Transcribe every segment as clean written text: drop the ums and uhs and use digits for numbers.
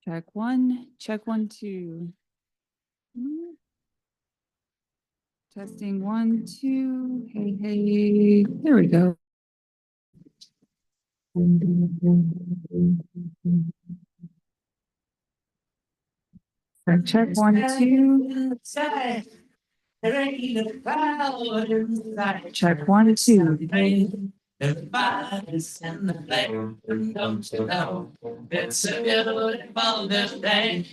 check one, two. Testing 1, 2. Hey, hey. There we go. Check 1, 2. Check 1, 2. Everybody's in the flame, don't you know? It's a beautiful day.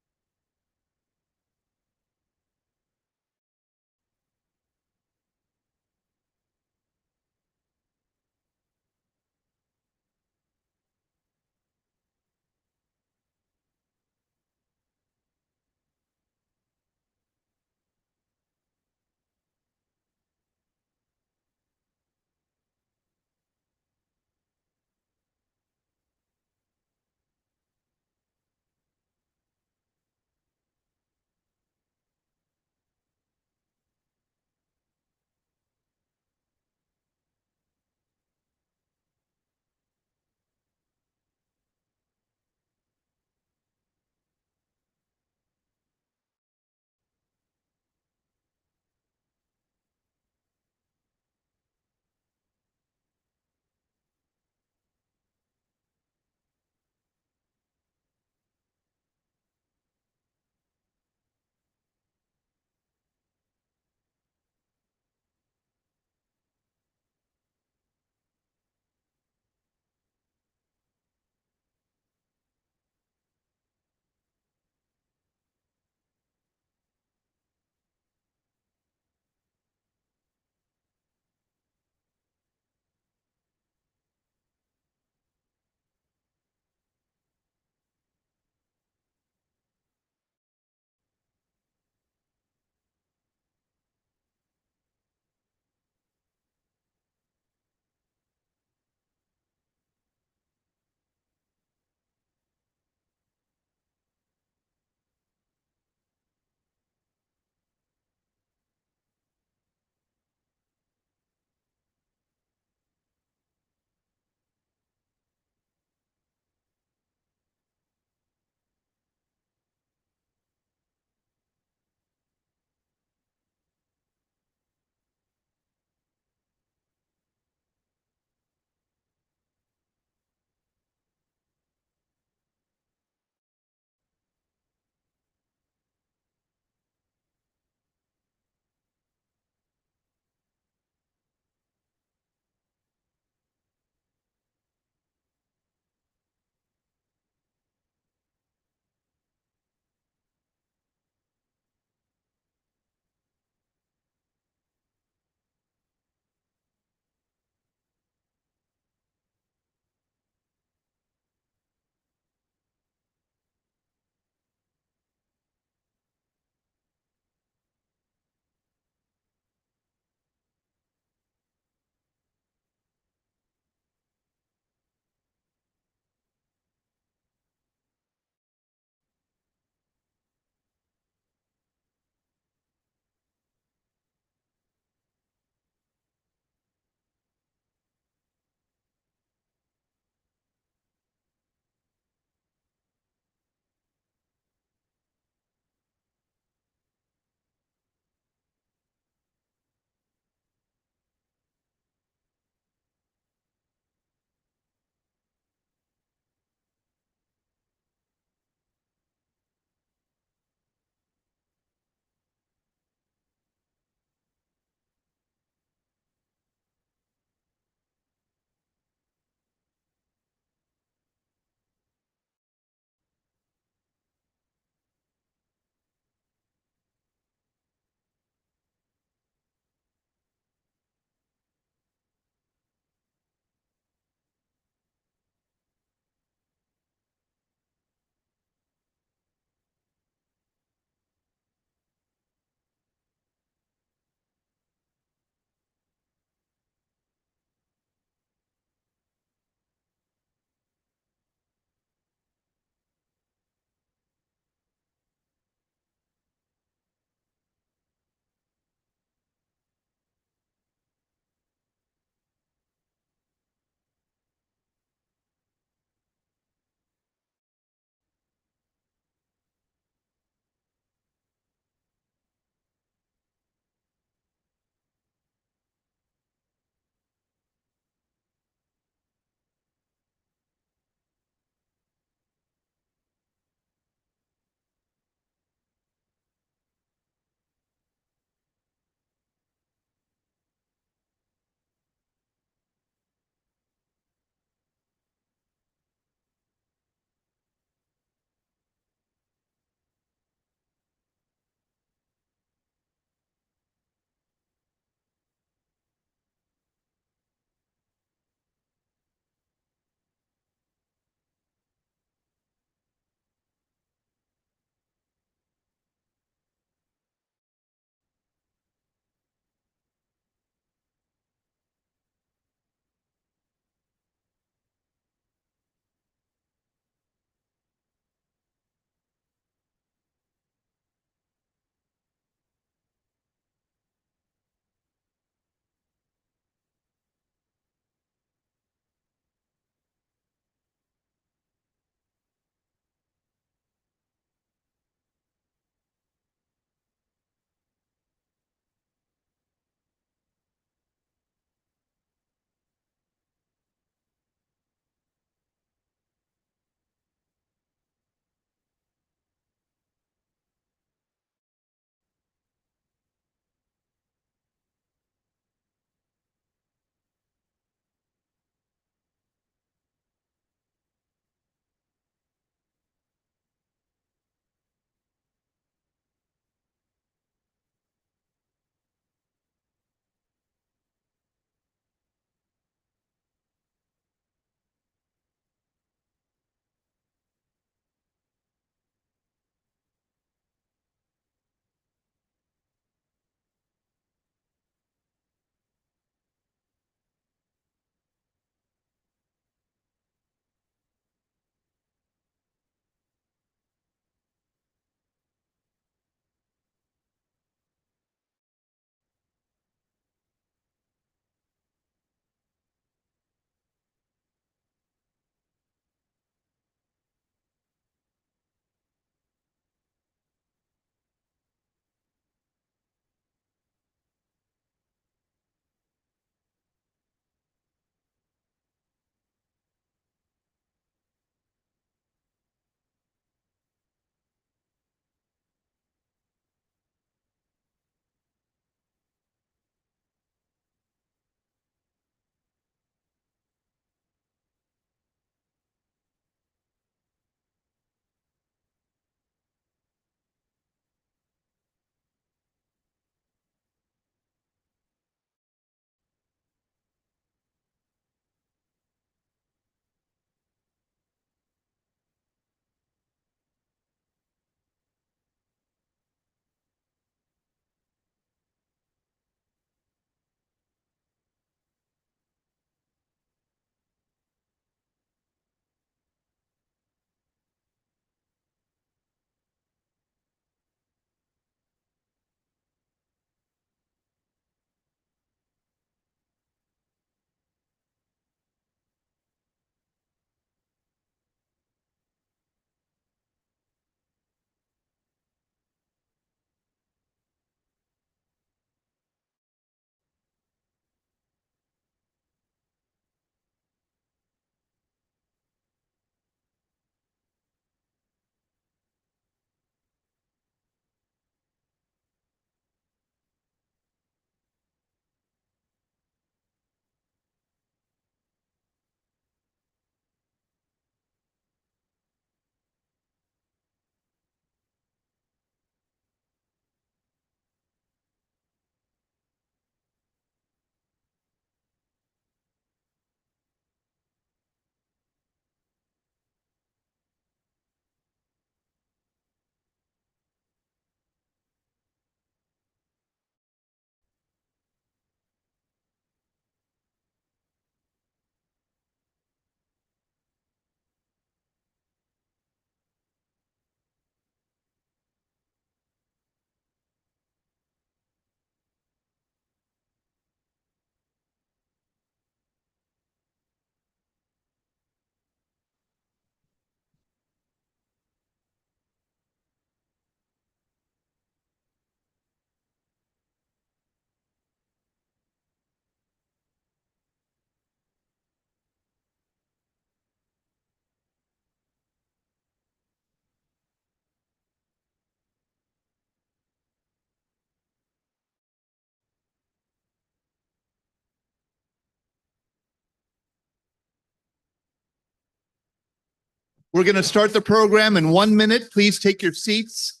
We're going to start the program in 1 minute. Please take your seats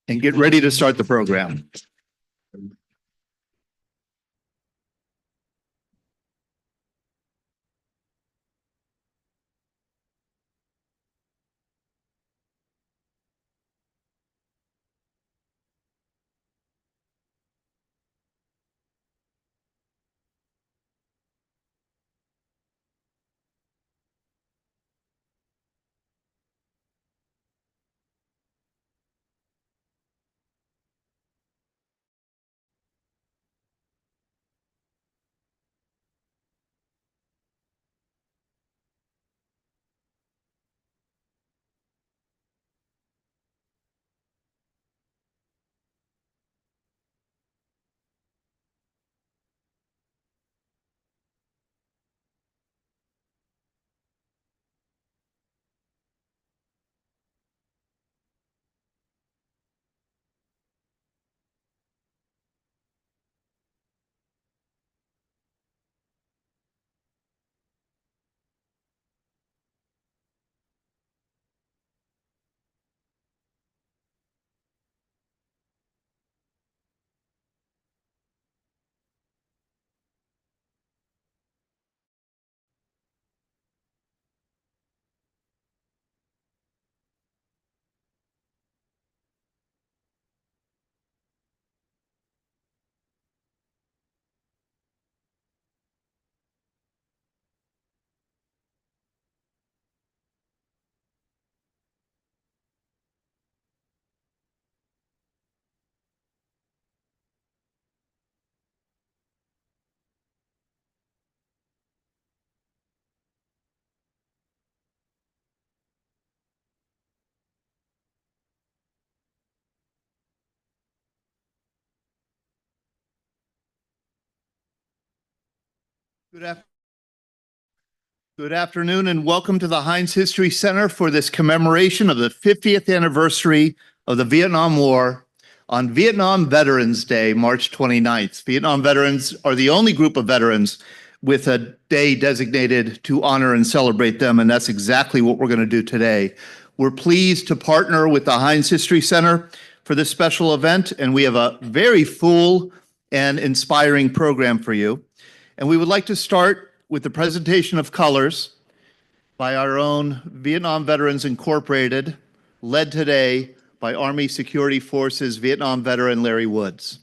and get ready to start the program. Good afternoon and welcome to the Heinz History Center for this commemoration of the 50th anniversary of the Vietnam War on Vietnam Veterans Day, March 29th. Vietnam veterans are the only group of veterans with a day designated to honor and celebrate them, and that's exactly what we're going to do today. We're pleased to partner with the Heinz History Center for this special event, and we have a very full and inspiring program for you. And we would like to start with the presentation of colors by our own Vietnam Veterans Incorporated, led today by Army Security Forces Vietnam veteran Larry Woods.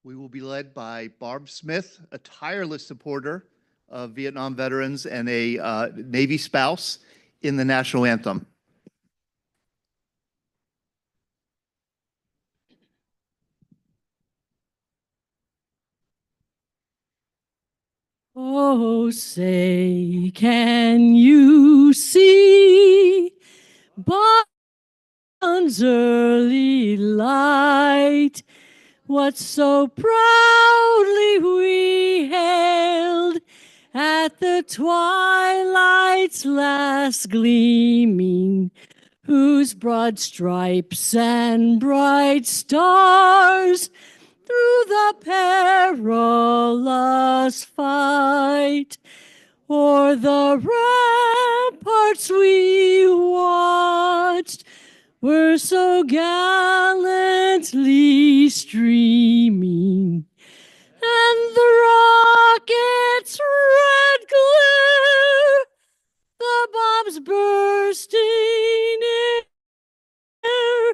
We will be led by Barb Smith, a tireless supporter of Vietnam veterans and a Navy spouse, in the national anthem. Oh, say, can you see Bond's early light? What so proudly we hailed at the twilight's last gleaming, whose broad stripes and bright stars through the perilous fight o'er the hearts we watched were so gallantly streaming, and the rocket's red glare, the bombs bursting in air,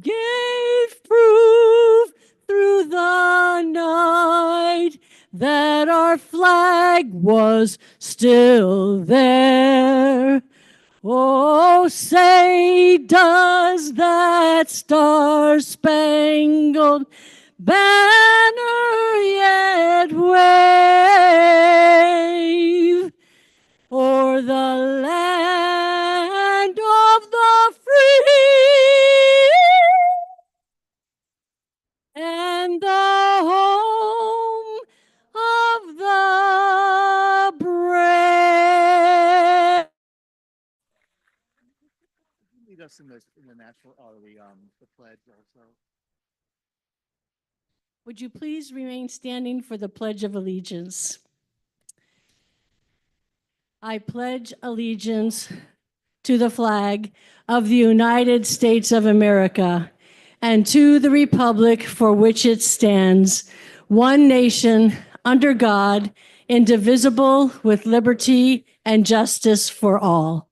gave proof through the night that our flag was still there. Oh, say does that star-spangled banner yet wave o'er the land of the free and the home of the brave? Lead us in the national, the pledge also. Would you please remain standing for the Pledge of Allegiance? I pledge allegiance to the flag of the United States of America and to the republic for which it stands, one nation, under God, indivisible, with liberty and justice for all.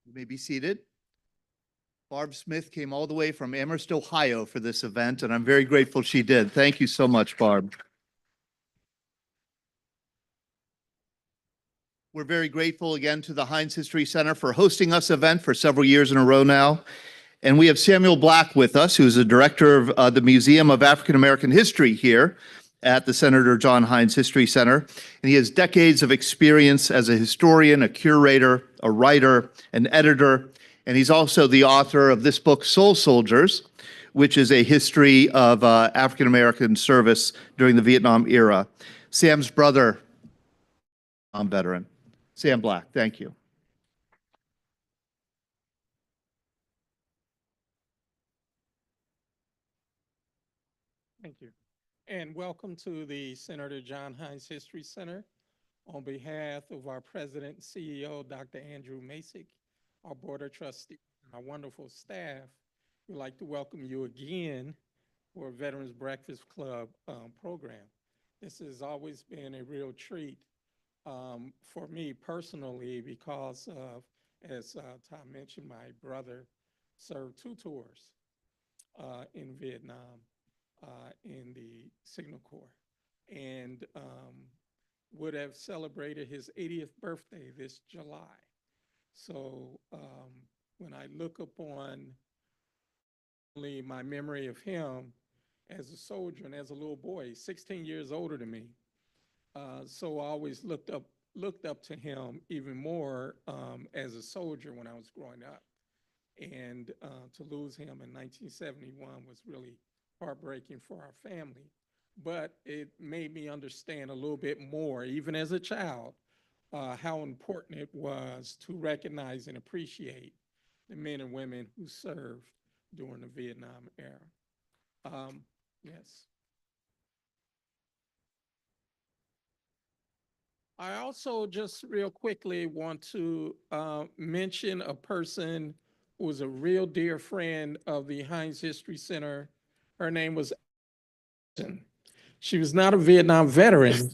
You may be seated. Barb Smith came all the way from Amherst, Ohio for this event, and I'm very grateful she did. Thank you so much, Barb. We're very grateful again to the Heinz History Center for hosting us event for several years in a row now. And we have Samuel Black with us, who's the director of the Museum of African American History here at the Senator John Heinz History Center. And he has decades of experience as a historian, a curator, a writer, an editor, and he's also the author of this book, Soul Soldiers, which is a history of African American service during the Vietnam era. Sam's brother, veteran. Sam Black, thank you. Thank you. And welcome to the Senator John Heinz History Center. On behalf of our President and CEO, Dr. Andrew Masick, our Board of Trustees, and our wonderful staff, we'd like to welcome you again for Veterans Breakfast Club program. This has always been a real treat for me personally because of, as Tom mentioned, my brother served 2 tours in Vietnam in the Signal Corps, and would have celebrated his 80th birthday this July. So when I look upon my memory of him as a soldier and as a little boy, 16 years older than me, so I always looked up to him even more as a soldier when I was growing up. And to lose him in 1971 was really heartbreaking for our family. But it made me understand a little bit more, even as a child, how important it was to recognize and appreciate the men and women who served during the Vietnam era. Yes. I also just real quickly want to mention a person who was a real dear friend of the Heinz History Center. Her name was Allison. She was not a Vietnam veteran,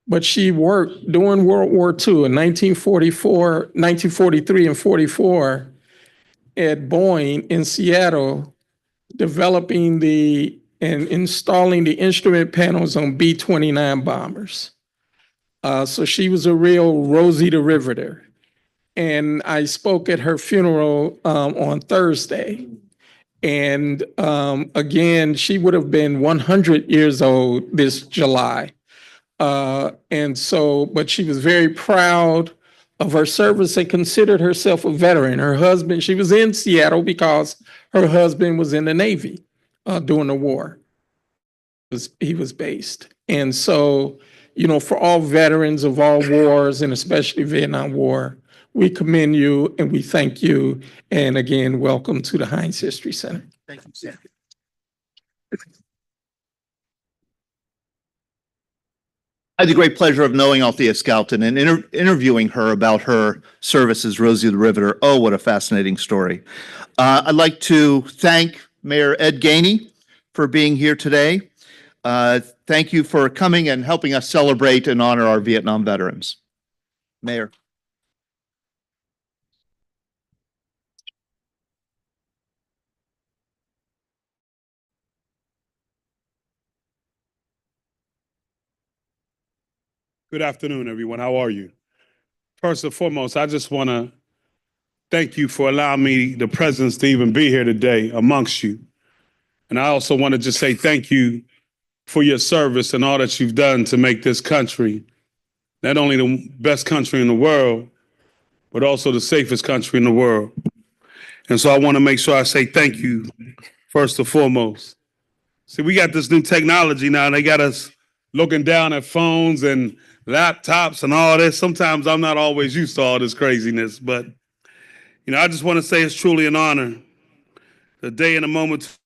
but she worked during World War II in 1943 and 44 at Boeing in Seattle, developing and installing the instrument panels on B-29 bombers. So she was a real Rosie the Riveter. And I spoke at her funeral on Thursday. And again, she would have been 100 years old this July. But she was very proud of her service and considered herself a veteran. Her husband, she was in Seattle because her husband was in the Navy during the war. He was based. And so for all veterans of all wars and especially Vietnam War. We commend you and we thank you. And again, welcome to the Heinz History Center. Thank you, Sam. I had the great pleasure of knowing Althea Skelton and interviewing her about her service as Rosie the Riveter. Oh, what a fascinating story. I'd like to thank Mayor Ed Gainey for being here today. Thank you for coming and helping us celebrate and honor our Vietnam veterans. Mayor. Good afternoon, everyone. How are you? First and foremost, I just want to thank you for allowing me the presence to even be here today amongst you. And I also want to just say thank you for your service and all that you've done to make this country not only the best country in the world, but also the safest country in the world. And so I want to make sure I say thank you first and foremost. See, we got this new technology now. They got us looking down at phones and laptops and all this. Sometimes I'm not always used to all this craziness, but I just want to say it's truly an honor, the day and the moment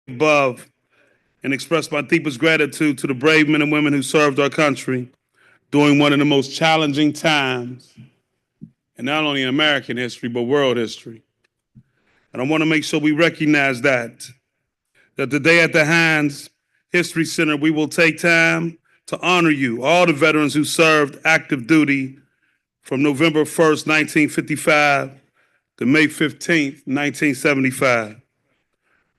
above, and express my deepest gratitude to the brave men and women who served our country during one of the most challenging times, and not only in American history, but world history. And I want to make sure we recognize that today at the Heinz History Center, we will take time to honor you, all the veterans who served active duty from November 1st, 1955 to May 15th, 1975.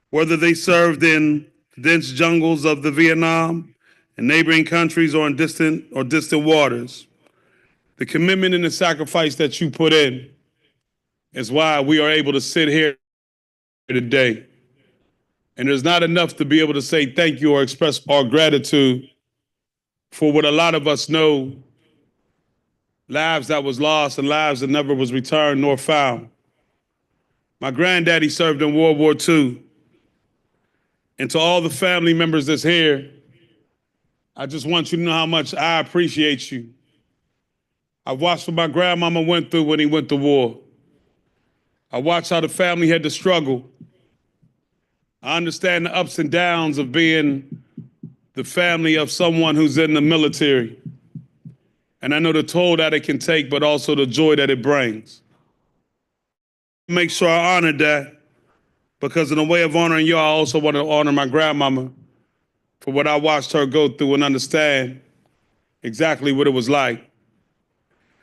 Whether they served in the dense jungles of the Vietnam and neighboring countries or in distant waters, the commitment and the sacrifice that you put in is why we are able to sit here today. And there's not enough to be able to say thank you or express our gratitude for what a lot of us know, lives that was lost and lives that never was returned nor found. My granddaddy served in World War II. And to all the family members that's here, I just want you to know how much I appreciate you. I watched what my grandmama went through when he went to war. I watched how the family had to struggle. I understand the ups and downs of being the family of someone who's in the military. And I know the toll that it can take, but also the joy that it brings. Make sure I honor that, because in a way of honoring you, I also want to honor my grandmama for what I watched her go through and understand exactly what it was like.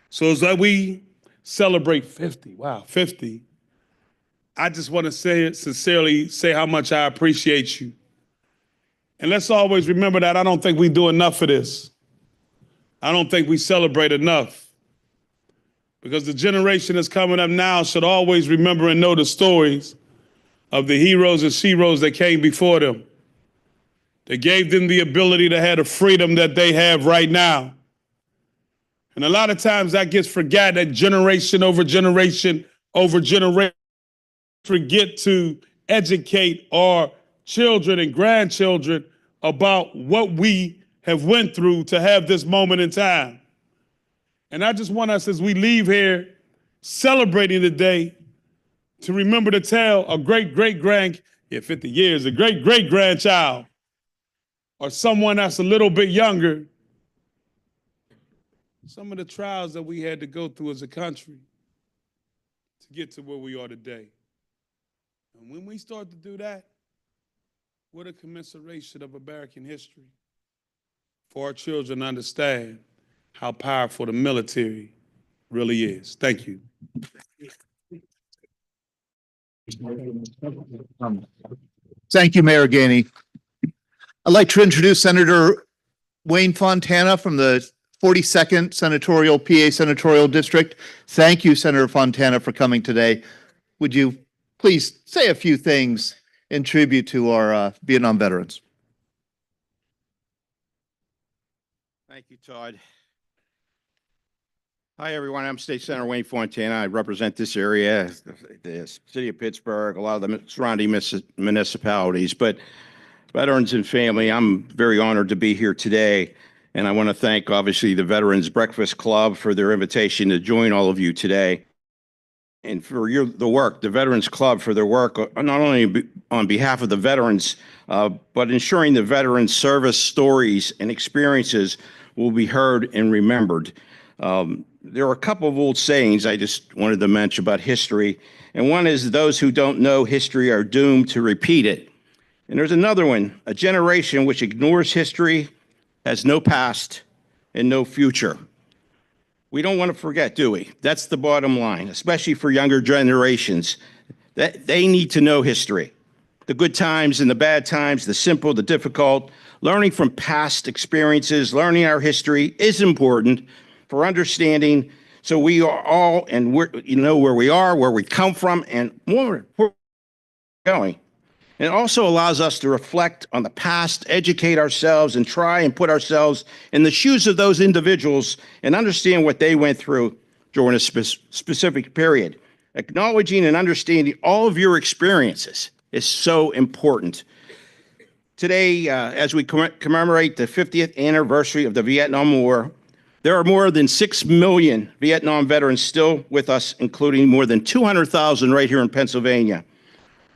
So as we celebrate 50, 50, I just want to sincerely say how much I appreciate you. And let's always remember that I don't think we do enough of this. I don't think we celebrate enough. Because the generation that's coming up now should always remember and know the stories of the heroes and sheroes that came before them. That gave them the ability to have the freedom that they have right now. And a lot of times that gets forgotten, that generation over generation over generation forget to educate our children and grandchildren about what we have went through to have this moment in time. And I just want us, as we leave here celebrating the day, to remember to tell a 50 years, a great-great-grandchild, or someone that's a little bit younger, some of the trials that we had to go through as a country to get to where we are today. And when we start to do that, what a commemoration of American history for our children to understand how powerful the military really is. Thank you. Thank you, Mayor Gainey. I'd like to introduce Senator Wayne Fontana from the 42nd PA Senatorial District. Thank you, Senator Fontana, for coming today. Would you please say a few things in tribute to our Vietnam veterans? Thank you, Todd. Hi, everyone. I'm State Senator Wayne Fontana. I represent this area, the city of Pittsburgh, a lot of the surrounding municipalities. But veterans and family, I'm very honored to be here today. And I want to thank, obviously, the Veterans Breakfast Club for their invitation to join all of you today. And for the work, the Veterans Club for their work, not only on behalf of the veterans, but ensuring the veterans' service stories and experiences will be heard and remembered. There are a couple of old sayings I just wanted to mention about history. And one is, those who don't know history are doomed to repeat it. And there's another one, a generation which ignores history has no past and no future. We don't want to forget, do we? That's the bottom line, especially for younger generations. That they need to know history, the good times and the bad times, the simple, the difficult. Learning from past experiences, learning our history is important for understanding, so we are all, and you know where we are, where we come from, and where we're going. And it also allows us to reflect on the past, educate ourselves, and try and put ourselves in the shoes of those individuals and understand what they went through during a specific period. Acknowledging and understanding all of your experiences is so important. Today, as we commemorate the 50th anniversary of the Vietnam War, there are more than 6 million Vietnam veterans still with us, including more than 200,000 right here in Pennsylvania.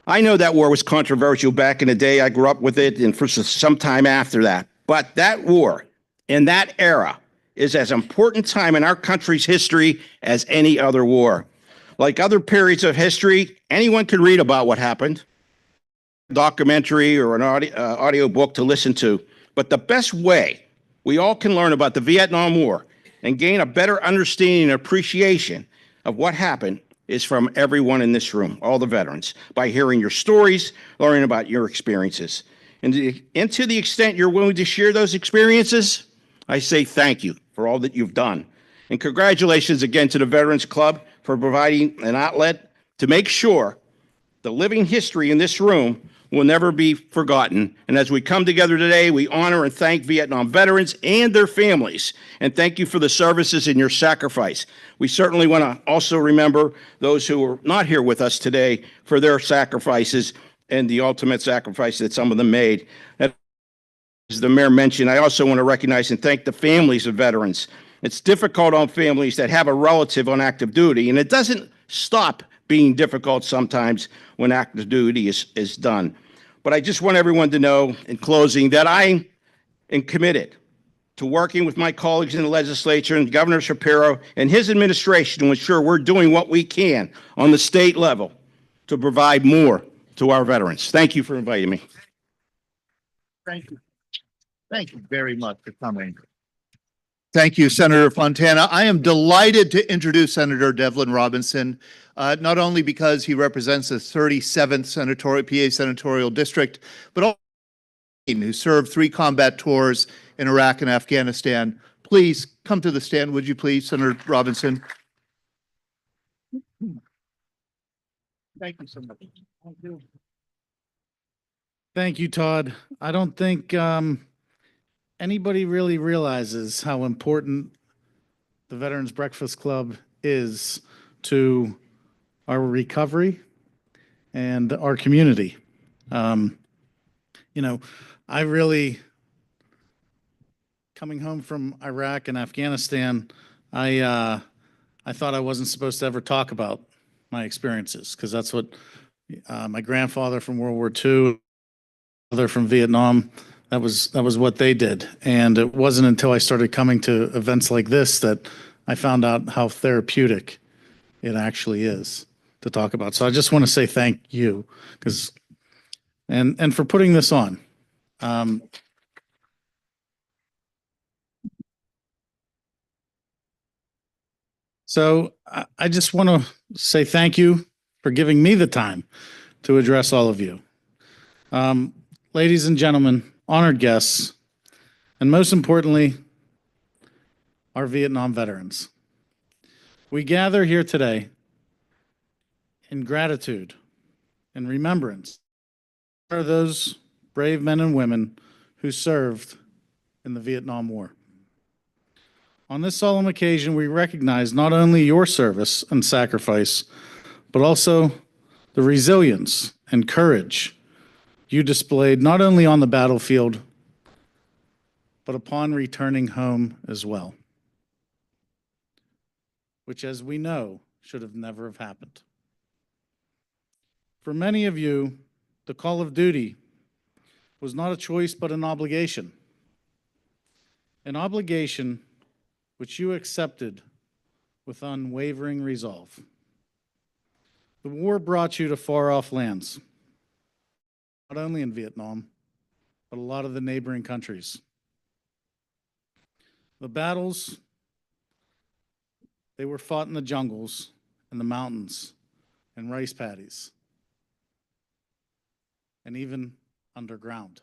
I know that war was controversial back in the day. I grew up with it, and for some time after that. But that war in that era is as important time in our country's history as any other war. Like other periods of history, anyone can read about what happened, documentary or an audio book to listen to. But the best way we all can learn about the Vietnam War and gain a better understanding and appreciation of what happened is from everyone in this room, all the veterans, by hearing your stories, learning about your experiences. And to the extent you're willing to share those experiences, I say thank you for all that you've done. And congratulations again to the Veterans Club for providing an outlet to make sure the living history in this room will never be forgotten. And as we come together today, we honor and thank Vietnam veterans and their families. And thank you for the services and your sacrifice. We certainly want to also remember those who are not here with us today for their sacrifices and the ultimate sacrifice that some of them made. As the mayor mentioned, I also want to recognize and thank the families of veterans. It's difficult on families that have a relative on active duty, and it doesn't stop being difficult sometimes when active duty is done. But I just want everyone to know, in closing, that I am committed to working with my colleagues in the legislature and Governor Shapiro and his administration to ensure we're doing what we can on the state level to provide more to our veterans. Thank you for inviting me. Thank you. Thank you very much for coming. Thank you, Senator Fontana. I am delighted to introduce Senator Devlin Robinson, not only because he represents the 37th PA senatorial district, but also who served 3 combat tours in Iraq and Afghanistan. Please come to the stand, would you please, Senator Robinson? Thank you so much. Thank you. Thank you, Todd. I don't think anybody really realizes how important the Veterans Breakfast Club is to our recovery and our community. You know, I really, coming home from Iraq and Afghanistan, I thought I wasn't supposed to ever talk about my experiences, because that's what my grandfather from World War II, mother from Vietnam, that was what they did. And it wasn't until I started coming to events like this that I found out how therapeutic it actually is to talk about. So I just want to say thank you, because and for putting this on. So I just want to say thank you for giving me the time to address all of you. Ladies and gentlemen, honored guests, and most importantly, our Vietnam veterans. We gather here today in gratitude and remembrance for those brave men and women who served in the Vietnam War. On this solemn occasion, we recognize not only your service and sacrifice, but also the resilience and courage you displayed not only on the battlefield, but upon returning home as well, which, as we know, should have never have happened. For many of you, the call of duty was not a choice but an obligation which you accepted with unwavering resolve. The war brought you to far-off lands, not only in Vietnam, but a lot of the neighboring countries. The battles, they were fought in the jungles, in the mountains, in rice paddies, and even underground.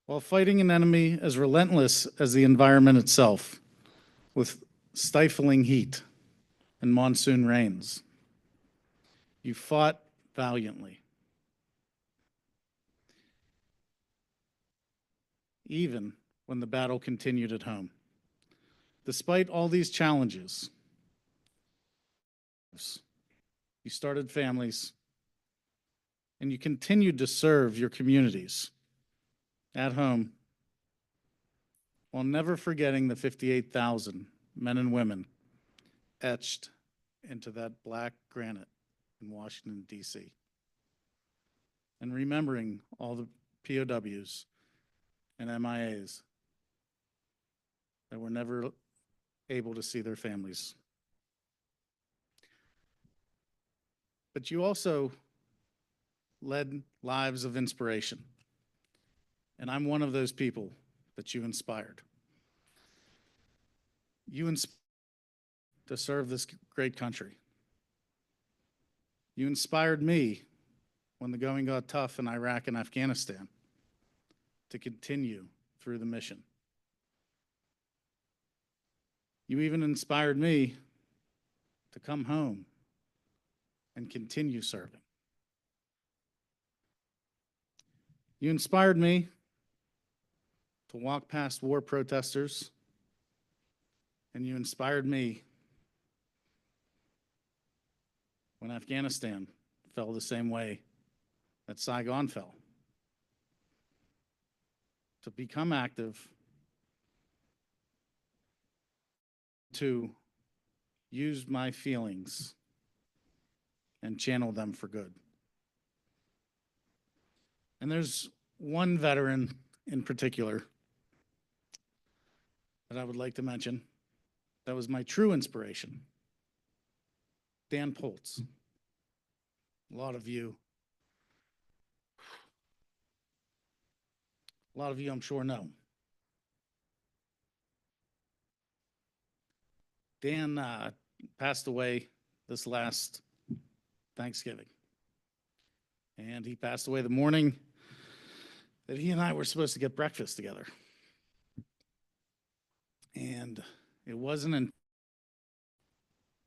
While fighting an enemy as relentless as the environment itself, with stifling heat and monsoon rains, you fought valiantly. Even when the battle continued at home. Despite all these challenges, you started families and you continued to serve your communities at home while never forgetting the 58,000 men and women etched into that black granite in Washington, D.C. And remembering all the POWs and MIAs that were never able to see their families. But you also led lives of inspiration. And I'm one of those people that you inspired. You inspired to serve this great country. You inspired me when the going got tough in Iraq and Afghanistan to continue through the mission. You even inspired me to come home and continue serving. You inspired me to walk past war protesters, and you inspired me when Afghanistan fell the same way that Saigon fell, to become active, to use my feelings and channel them for good. And there's one veteran in particular that I would like to mention that was my true inspiration, Dan Poltz. A lot of you, I'm sure, know. Dan passed away this last Thanksgiving. And he passed away the morning that he and I were supposed to get breakfast together. And it wasn't in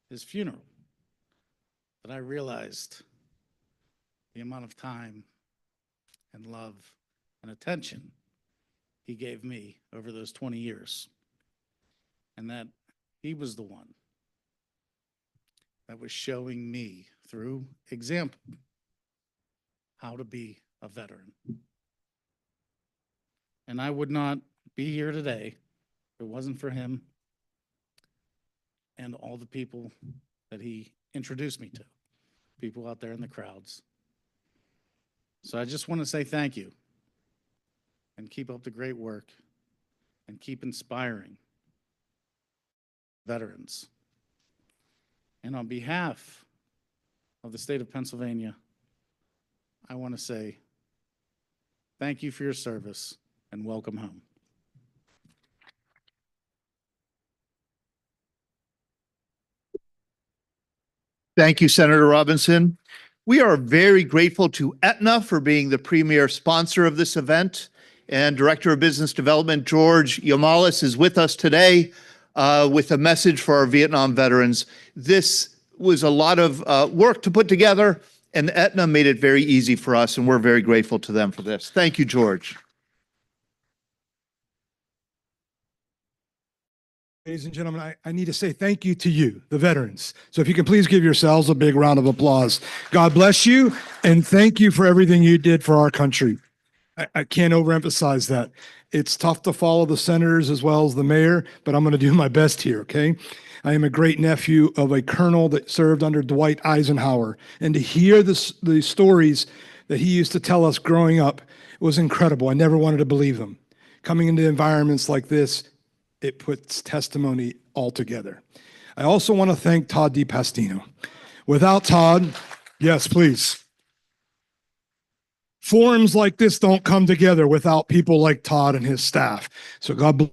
his funeral that I realized the amount of time and love and attention he gave me over those 20 years. And that he was the one that was showing me through example how to be a veteran. And I would not be here today if it wasn't for him and all the people that he introduced me to, people out there in the crowds. So I just want to say thank you and keep up the great work and keep inspiring veterans. And on behalf of the state of Pennsylvania, I want to say thank you for your service and welcome home. Thank you, Senator Robinson. We are very grateful to Aetna for being the premier sponsor of this event. And Director of Business Development, George Yamalis, is with us today with a message for our Vietnam veterans. This was a lot of work to put together, and Aetna made it very easy for us, and we're very grateful to them for this. Thank you, George. Ladies and gentlemen, I need to say thank you to you, the veterans. So if you can please give yourselves a big round of applause. God bless you, and thank you for everything you did for our country. I can't overemphasize that. It's tough to follow the senators as well as the mayor, but I'm going to do my best here, okay? I am a great nephew of a colonel that served under Dwight Eisenhower. And to hear the stories that he used to tell us growing up was incredible. I never wanted to believe them. Coming into environments like this, it puts testimony all together. I also want to thank Todd DiPastino. Without Todd, yes, please. Forums like this don't come together without people like Todd and his staff. So God bless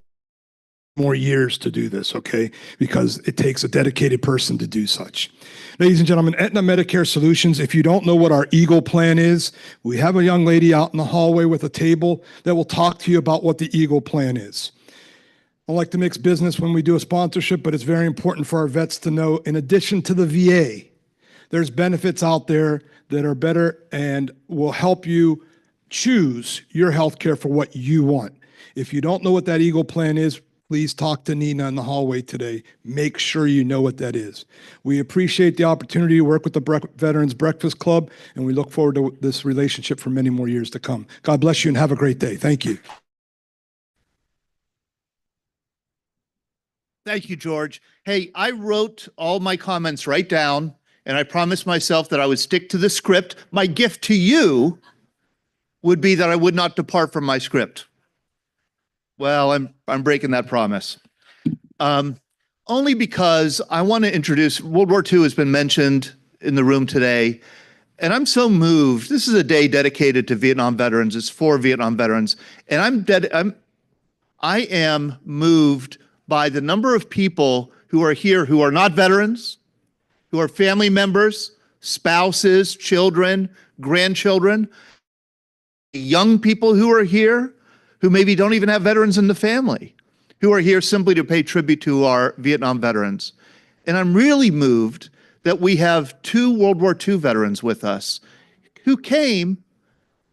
more years to do this, okay? Because it takes a dedicated person to do such. Ladies and gentlemen, Aetna Medicare Solutions, if you don't know what our Eagle plan is, we have a young lady out in the hallway with a table that will talk to you about what the Eagle plan is. I like to mix business when we do a sponsorship, but it's very important for our vets to know, in addition to the VA, there's benefits out there that are better and will help you choose your health care for what you want. If you don't know what that Eagle plan is, please talk to Nina in the hallway today. Make sure you know what that is. We appreciate the opportunity to work with the Veterans Breakfast Club, and we look forward to this relationship for many more years to come. God bless you and have a great day. Thank you. Thank you, George. Hey, I wrote all my comments right down, and I promised myself that I would stick to the script. My gift to you would be that I would not depart from my script. Well, I'm breaking that promise. Only because I want to introduce, World War II has been mentioned in the room today, and I'm so moved. This is a day dedicated to Vietnam veterans. It's for Vietnam veterans, and I am moved by the number of people who are here who are not veterans, who are family members, spouses, children, grandchildren, young people who are here who maybe don't even have veterans in the family, who are here simply to pay tribute to our Vietnam veterans. And I'm really moved that we have two World War II veterans with us who came.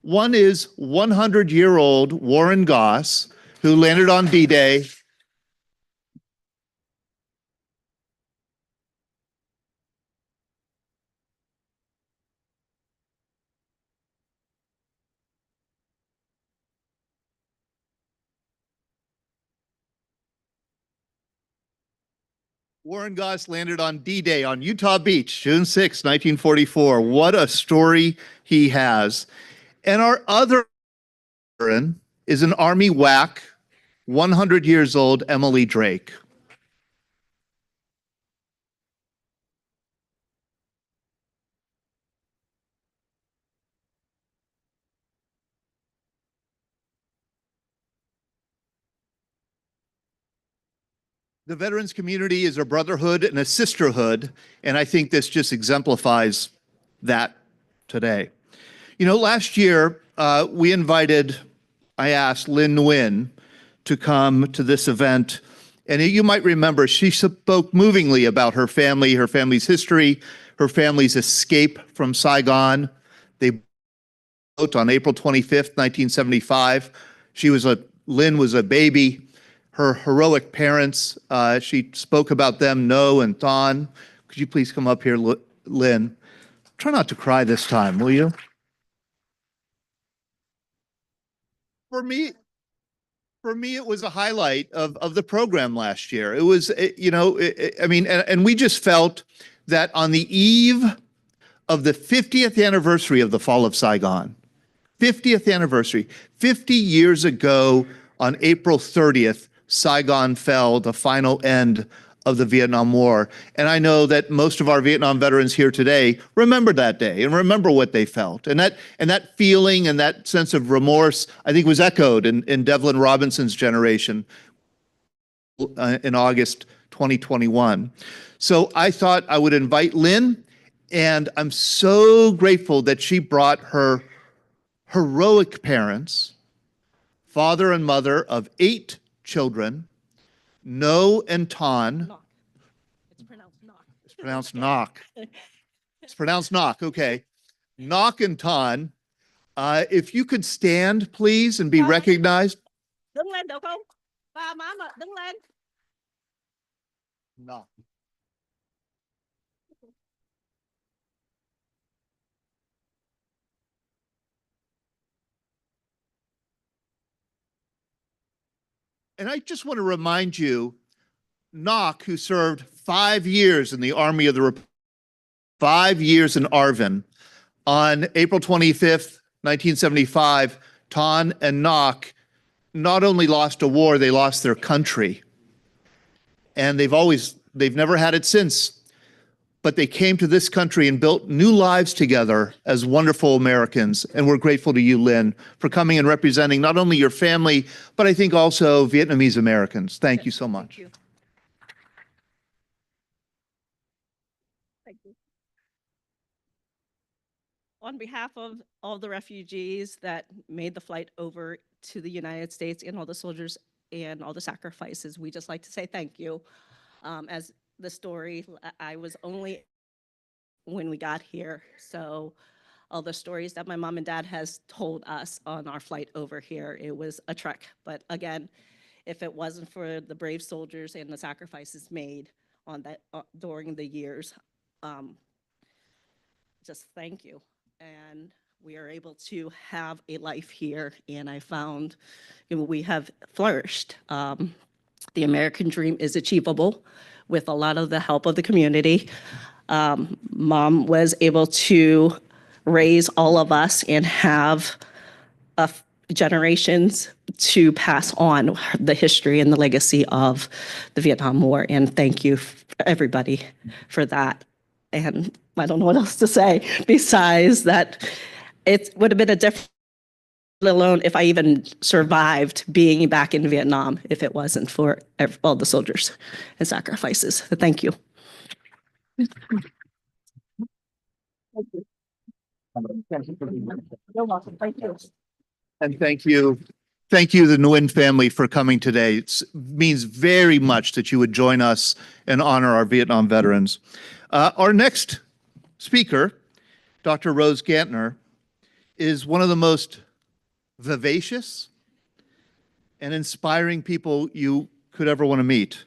One is 100-year-old Warren Goss, who landed on D-Day. Warren Goss landed on D-Day on Utah Beach, June 6, 1944. What a story he has. And our other veteran is an Army WAC, 100 years old, Emily Drake. The veterans community is a brotherhood and a sisterhood, and I think this just exemplifies that today. You know, last year, I asked Lynn Nguyen to come to this event, and you might remember she spoke movingly about her family, her family's history, her family's escape from Saigon. They wrote on April 25th, 1975. Lynn was a baby. Her heroic parents, she spoke about them, No and Thon. Could you please come up here, Lynn? Try not to cry this time, will you? For me, it was a highlight of the program last year. It was, and we just felt that on the eve of the 50th anniversary of the fall of Saigon, 50th anniversary, 50 years ago on April 30th, Saigon fell, the final end of the Vietnam War. And I know that most of our Vietnam veterans here today remember that day and remember what they felt. And that feeling and that sense of remorse, I think, was echoed in Devlin Robinson's generation in August 2021. So I thought I would invite Lynn, and I'm so grateful that she brought her heroic parents, father and mother of 8 children, No and Ton. Knock. It's pronounced knock. It's pronounced knock. It's pronounced knock, okay. Knock and Ton. If you could stand, please, and be recognized. Đứng lên được không? Ba má mà đứng lên. Knock. And I just want to remind you, Knock, who served 5 years in the Army of the Republic, 5 years in Arvin, on April 25th, 1975, Ton and Knock not only lost a war, they lost their country. And they've never had it since. But they came to this country and built new lives together as wonderful Americans. And we're grateful to you, Lynn, for coming and representing not only your family, but I think also Vietnamese Americans. Thank you so much. Thank you. Thank you. On behalf of all the refugees that made the flight over to the United States and all the soldiers and all the sacrifices, we just like to say thank you. As the story, I was only when we got here, so all the stories that my mom and dad has told us on our flight over here, it was a trek. But again, if it wasn't for the brave soldiers and the sacrifices made on that during the years, just thank you. And we are able to have a life here, and I found we have flourished. The American dream is achievable with a lot of the help of the community. Mom was able to raise all of us and have generations to pass on the history and the legacy of the Vietnam War. And thank you, everybody, for that. And I don't know what else to say besides that it would have been a different, let alone if I even survived being back in Vietnam if it wasn't for all the soldiers and sacrifices. So thank you. You're welcome. Thank you. And thank you, the Nguyen family, for coming today. It means very much that you would join us and honor our Vietnam veterans. Our next speaker, Dr. Rose Gantner, is one of the most vivacious and inspiring people you could ever want to meet.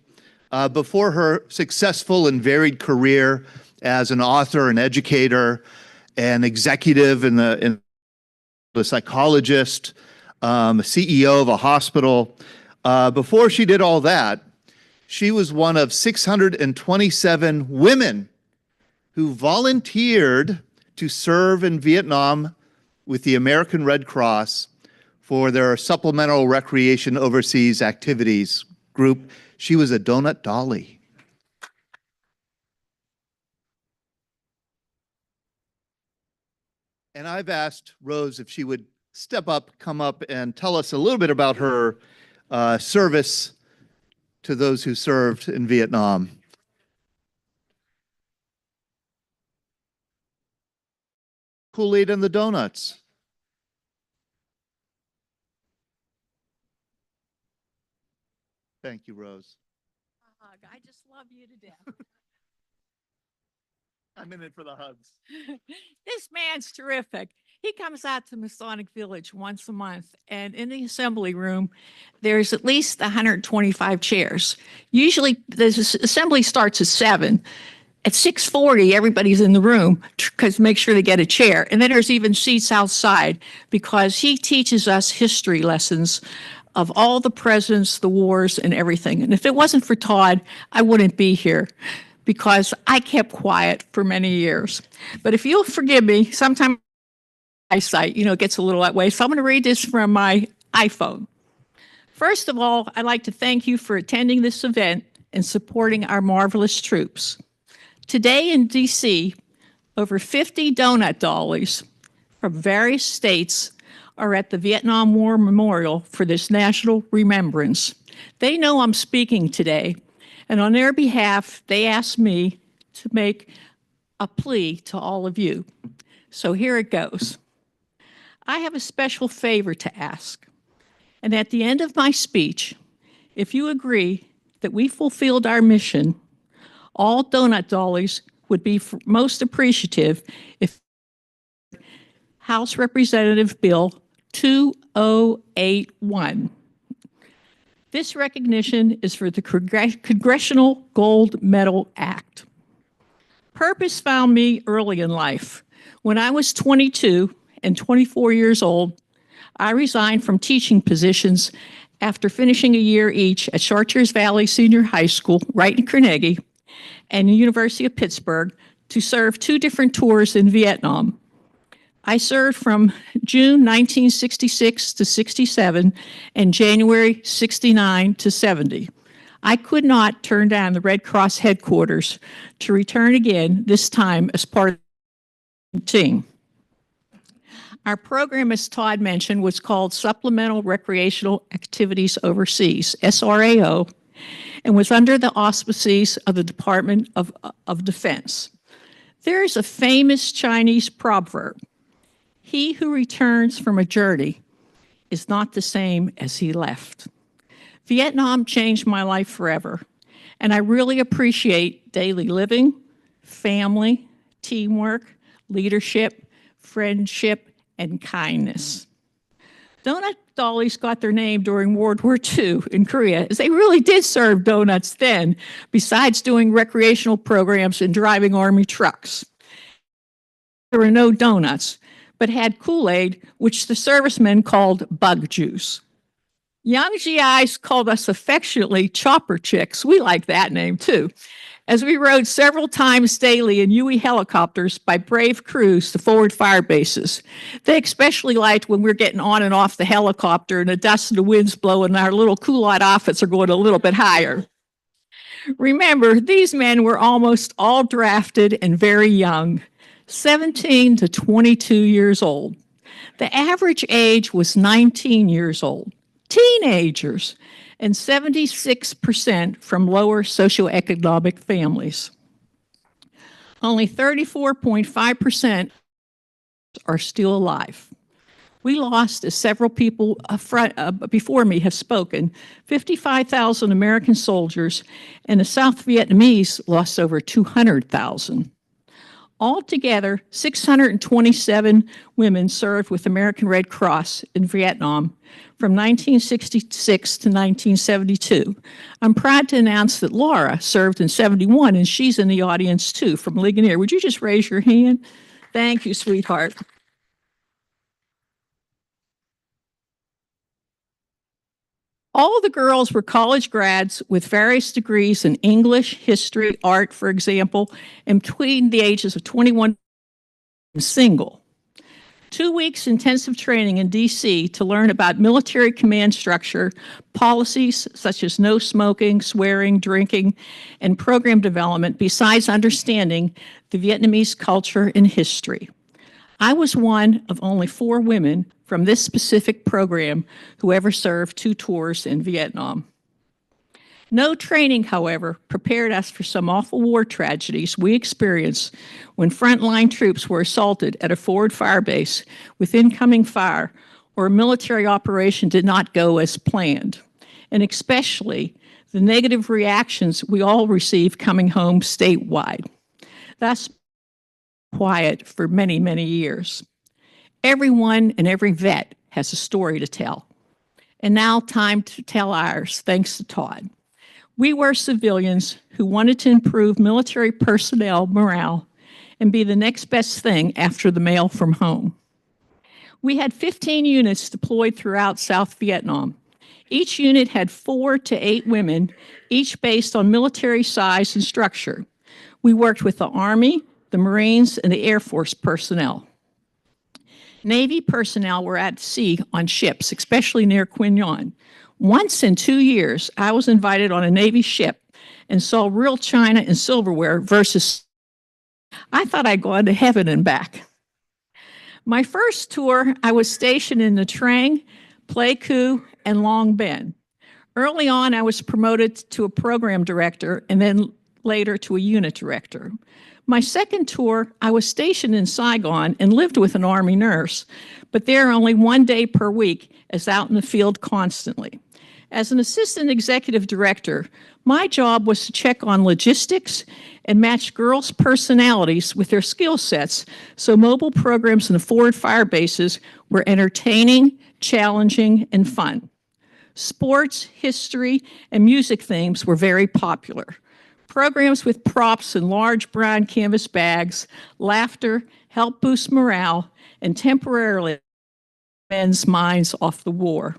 Before her successful and varied career as an author, an educator, an executive, and a psychologist, CEO of a hospital, before she did all that, she was one of 627 women who volunteered to serve in Vietnam with the American Red Cross for their supplemental recreation overseas activities group. She was a donut dolly. And I've asked Rose if she would step up, come up, and tell us a little bit about her service to those who served in Vietnam. Kool-Aid and the donuts. Thank you, Rose. I just love you to death. I'm in it for the hugs. This man's terrific. He comes out to Masonic Village once a month, and in the assembly room, there's at least 125 chairs. Usually, the assembly starts at 7. At 6:40, everybody's in the room because make sure they get a chair. And then there's even seats outside because he teaches us history lessons of all the presidents, the wars, and everything. And if it wasn't for Todd, I wouldn't be here because I kept quiet for many years. But if you'll forgive me, sometimes eyesight, gets a little that way. So I'm going to read this from my iPhone. First of all, I'd like to thank you for attending this event and supporting our marvelous troops. Today in D.C., over 50 donut dollies from various states are at the Vietnam War Memorial for this national remembrance. They know I'm speaking today, and on their behalf, they asked me to make a plea to all of you. So here it goes. I have a special favor to ask, and at the end of my speech, if you agree that we fulfilled our mission, all donut dollies would be most appreciative if House Representative Bill 2081. This recognition is for the Congressional Gold Medal Act. Purpose found me early in life. When I was 22 and 24 years old, I resigned from teaching positions after finishing a year each at Chartiers Valley Senior High School, right in Carnegie, and the University of Pittsburgh, to serve 2 different tours in Vietnam. I served from June 1966 to 67 and January 69 to 70. I could not turn down the Red Cross headquarters to return again, this time as part of the team. Our program, as Todd mentioned, was called Supplemental Recreational Activities Overseas, SRAO, and was under the auspices of the Department of Defense. There is a famous Chinese proverb: he who returns from a journey is not the same as he left. Vietnam changed my life forever, and I really appreciate daily living, family, teamwork, leadership, friendship, and kindness. Donut dollies got their name during World War II in Korea, as they really did serve donuts then, besides doing recreational programs and driving Army trucks. There were no donuts, but had Kool-Aid, which the servicemen called bug juice. Young GIs called us affectionately chopper chicks. We like that name too, as we rode several times daily in UE helicopters by brave crews to forward fire bases. They especially liked when we're getting on and off the helicopter and the dust and the wind's blowing and our little culotte outfits are going a little bit higher. Remember, these men were almost all drafted and very young, 17 to 22 years old. The average age was 19 years old. Teenagers, and 76% from lower socioeconomic families. Only 34.5% are still alive. We lost, as several people before me have spoken, 55,000 American soldiers, and the South Vietnamese lost over 200,000. Altogether, 627 women served with American Red Cross in Vietnam from 1966 to 1972. I'm proud to announce that Laura served in 71, and she's in the audience too, from Ligonier. Would you just raise your hand? Thank you, sweetheart. All the girls were college grads with various degrees in English, history, art, for example, and between the ages of 21 and single. 2 weeks intensive training in DC to learn about military command structure, policies such as no smoking, swearing, drinking, and program development, besides understanding the Vietnamese culture and history. I was one of only 4 women from this specific program who ever served 2 tours in Vietnam. No training, however, prepared us for some awful war tragedies we experienced when frontline troops were assaulted at a forward fire base with incoming fire, or a military operation did not go as planned, and especially the negative reactions we all received coming home statewide. Thus, quiet for many, many years. Everyone and every vet has a story to tell. And now time to tell ours, thanks to Todd. We were civilians who wanted to improve military personnel morale and be the next best thing after the mail from home. We had 15 units deployed throughout South Vietnam. Each unit had 4 to 8 women, each based on military size and structure. We worked with the Army, the Marines, and the Air Force personnel. Navy personnel were at sea on ships, especially near Quy Nhon. Once in 2 years, I was invited on a Navy ship and saw real china and silverware versus I thought I'd gone to heaven and back. My first tour, I was stationed in Nha Trang, Pleiku, and Long Ben. Early on, I was promoted to a program director and then later to a unit director. My second tour, I was stationed in Saigon and lived with an Army nurse, but there only 1 day per week as out in the field constantly. As an assistant executive director, my job was to check on logistics and match girls' personalities with their skill sets so mobile programs in the forward fire bases were entertaining, challenging, and fun. Sports, history, and music themes were very popular. Programs with props and large brown canvas bags, laughter, helped boost morale, and temporarily men's minds off the war.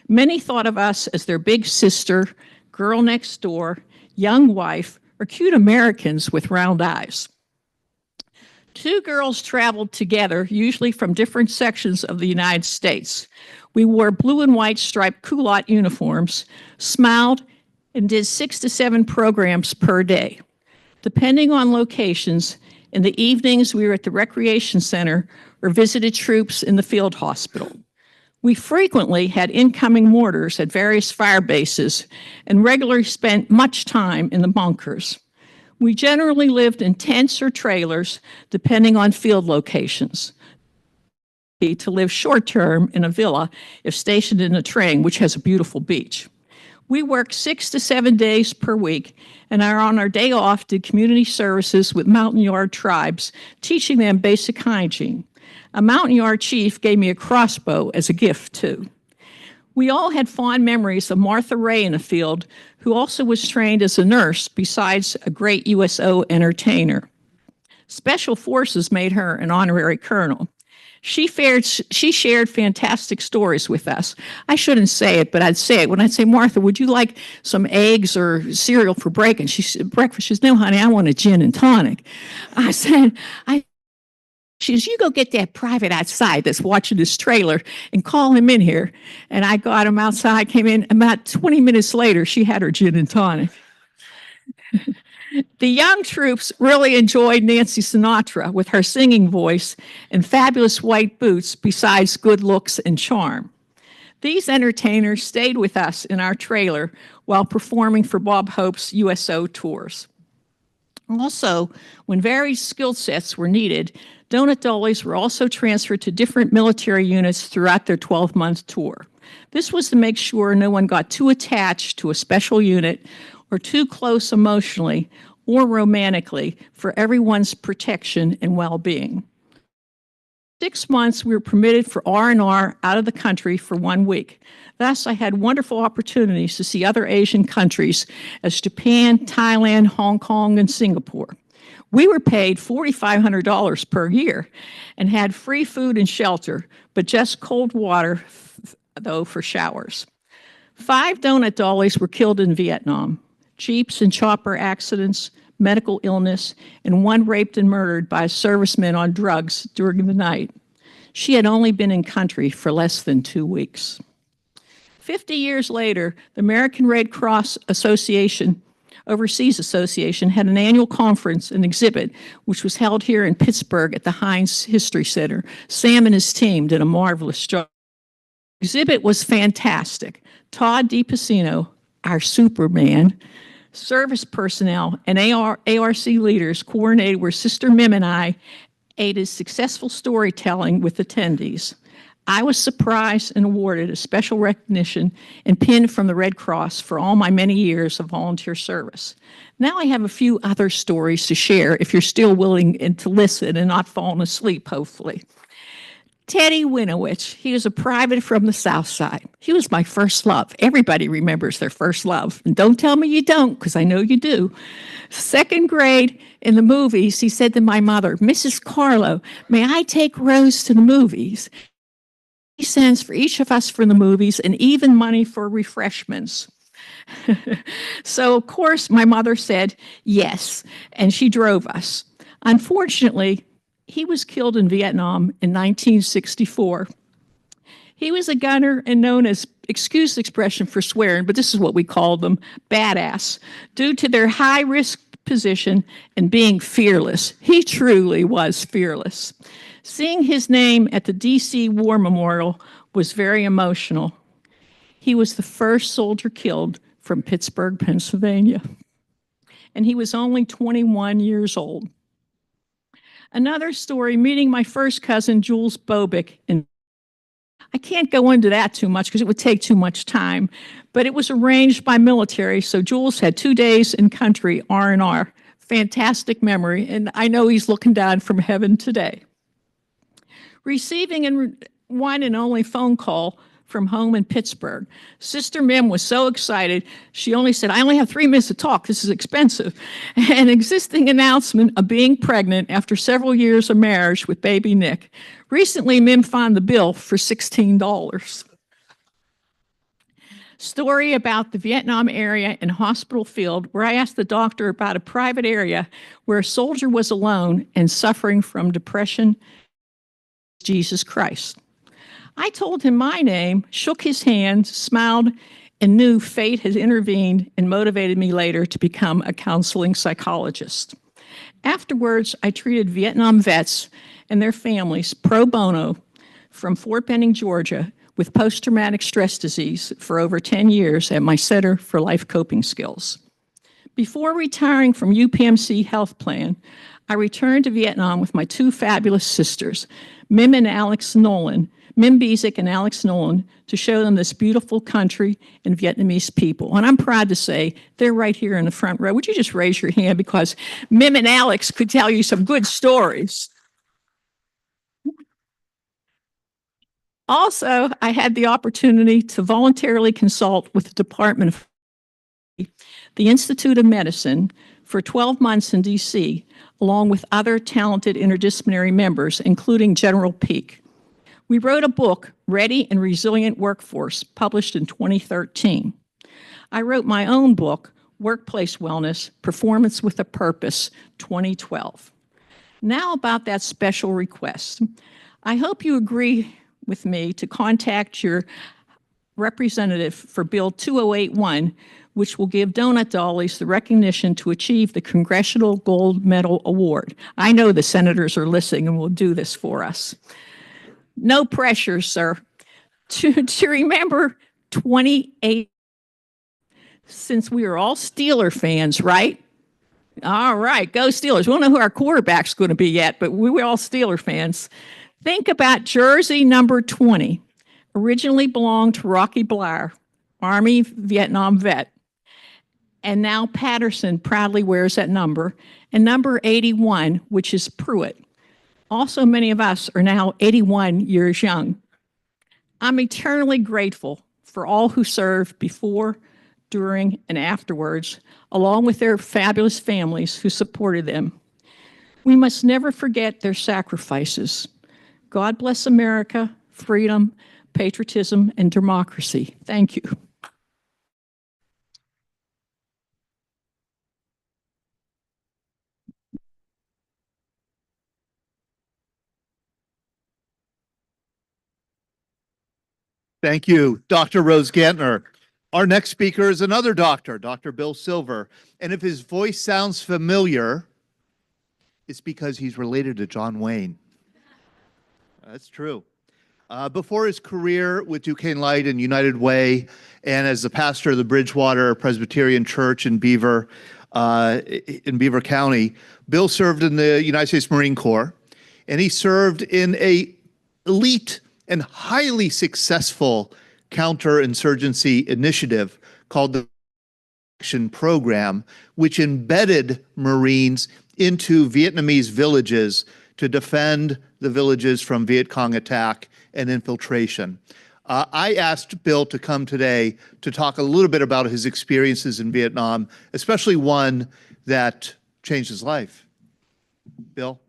Many thought of us as their big sister, girl next door, young wife, or cute Americans with round eyes. Two girls traveled together, usually from different sections of the United States. We wore blue and white striped culotte uniforms, smiled, and did 6 to 7 programs per day. Depending on locations, in the evenings we were at the recreation center or visited troops in the field hospital. We frequently had incoming mortars at various fire bases and regularly spent much time in the bunkers. We generally lived in tents or trailers, depending on field locations. To live short-term in a villa if stationed in a train, which has a beautiful beach. We worked 6 to 7 days per week, and on our day off did community services with Mountain Yard tribes, teaching them basic hygiene. A Mountain Yard chief gave me a crossbow as a gift, too. We all had fond memories of Martha Ray in the field, who also was trained as a nurse besides a great USO entertainer. Special Forces made her an honorary colonel. She shared fantastic stories with us. I shouldn't say it, but I'd say it. When I'd say, Martha, would you like some eggs or cereal for breakfast? She said, no, honey, I want a gin and tonic. I said, she says, you go get that private outside that's watching this trailer and call him in here. And I got him outside, came in. About 20 minutes later, she had her gin and tonic. The young troops really enjoyed Nancy Sinatra with her singing voice and fabulous white boots, besides good looks and charm. These entertainers stayed with us in our trailer while performing for Bob Hope's USO tours. Also, when varied skill sets were needed, donut dollies were also transferred to different military units throughout their 12-month tour. This was to make sure no one got too attached to a special unit or too close emotionally or romantically for everyone's protection and well-being. 6 months, we were permitted for R&R out of the country for 1 week. Thus, I had wonderful opportunities to see other Asian countries as Japan, Thailand, Hong Kong, and Singapore. We were paid $4,500 per year and had free food and shelter, but just cold water, though, for showers. 5 donut dollies were killed in Vietnam. Jeeps and chopper accidents, medical illness, and 1 raped and murdered by a serviceman on drugs during the night. She had only been in country for less than 2 weeks. 50 years later, the American Red Cross Association, Overseas Association, had an annual conference and exhibit, which was held here in Pittsburgh at the Heinz History Center. Sam and his team did a marvelous job. The exhibit was fantastic. Todd DePacino, our Superman, service personnel, and ARC leaders coordinated where Sister Mim and I aided successful storytelling with attendees. I was surprised and awarded a special recognition and pin from the Red Cross for all my many years of volunteer service. Now I have a few other stories to share if you're still willing to listen and not falling asleep, hopefully. Teddy Winowich, he was a private from the South Side. He was my first love. Everybody remembers their first love. And don't tell me you don't, because I know you do. 2nd grade in the movies, he said to my mother, Mrs. Carlo, may I take Rose to the movies? He sends for each of us for the movies and even money for refreshments. So, of course, my mother said yes, and she drove us. Unfortunately, he was killed in Vietnam in 1964. He was a gunner and known as, excuse the expression for swearing, but this is what we called them, badass, due to their high-risk position and being fearless. He truly was fearless. Seeing his name at the D.C. War Memorial was very emotional. He was the first soldier killed from Pittsburgh, Pennsylvania, and he was only 21 years old. Another story, meeting my first cousin, Jules Bobick. I can't go into that too much because it would take too much time, but it was arranged by military, so Jules had 2 days in country, R&R. Fantastic memory, and I know he's looking down from heaven today. Receiving one and only phone call from home in Pittsburgh. Sister Mim was so excited, she only said, I only have 3 minutes to talk, this is expensive. An existing announcement of being pregnant after several years of marriage with baby Nick. Recently, Mim found the bill for $16. Story about the Vietnam area and hospital field where I asked the doctor about a private area where a soldier was alone and suffering from depression. Jesus Christ. I told him my name, shook his hand, smiled, and knew fate had intervened and motivated me later to become a counseling psychologist. Afterwards, I treated Vietnam vets and their families pro bono from Fort Benning, Georgia, with post-traumatic stress disease for over 10 years at my Center for Life Coping Skills. Before retiring from UPMC Health Plan, I returned to Vietnam with my two fabulous sisters, Mim and Alex Nolan, Mim Bezic and Alex Nolan, to show them this beautiful country and Vietnamese people. And I'm proud to say they're right here in the front row. Would you just raise your hand, because Mim and Alex could tell you some good stories. Also, I had the opportunity to voluntarily consult with the Department of the Institute of Medicine for 12 months in DC, along with other talented interdisciplinary members, including General Peake. We wrote a book, Ready and Resilient Workforce, published in 2013. I wrote my own book, Workplace Wellness, Performance with a Purpose, 2012. Now about that special request. I hope you agree with me to contact your representative for Bill 2081, which will give donut dollies the recognition to achieve the Congressional Gold Medal Award. I know the senators are listening and will do this for us. No pressure, sir. To remember 28, since we are all Steeler fans, right? All right, go Steelers. We don't know who our quarterback's going to be yet, but we're all Steeler fans. Think about jersey number 20, originally belonged to Rocky Blair, Army Vietnam vet. And now Patterson proudly wears that number. And number 81, which is Pruitt. Also, many of us are now 81 years young. I'm eternally grateful for all who served before, during, and afterwards, along with their fabulous families who supported them. We must never forget their sacrifices. God bless America, freedom, patriotism, and democracy. Thank you. Thank you, Dr. Rose Gantner. Our next speaker is another doctor, Dr. Bill Silver. And if his voice sounds familiar, it's because he's related to John Wayne. That's true. Before his career with Duquesne Light and United Way, and as the pastor of the Bridgewater Presbyterian Church in Beaver County, Bill served in the United States Marine Corps, and he served in an elite and highly successful counterinsurgency initiative called the Action Program, which embedded Marines into Vietnamese villages to defend the villages from Viet Cong attack and infiltration. I asked Bill to come today to talk a little bit about his experiences in Vietnam, especially one that changed his life. Bill?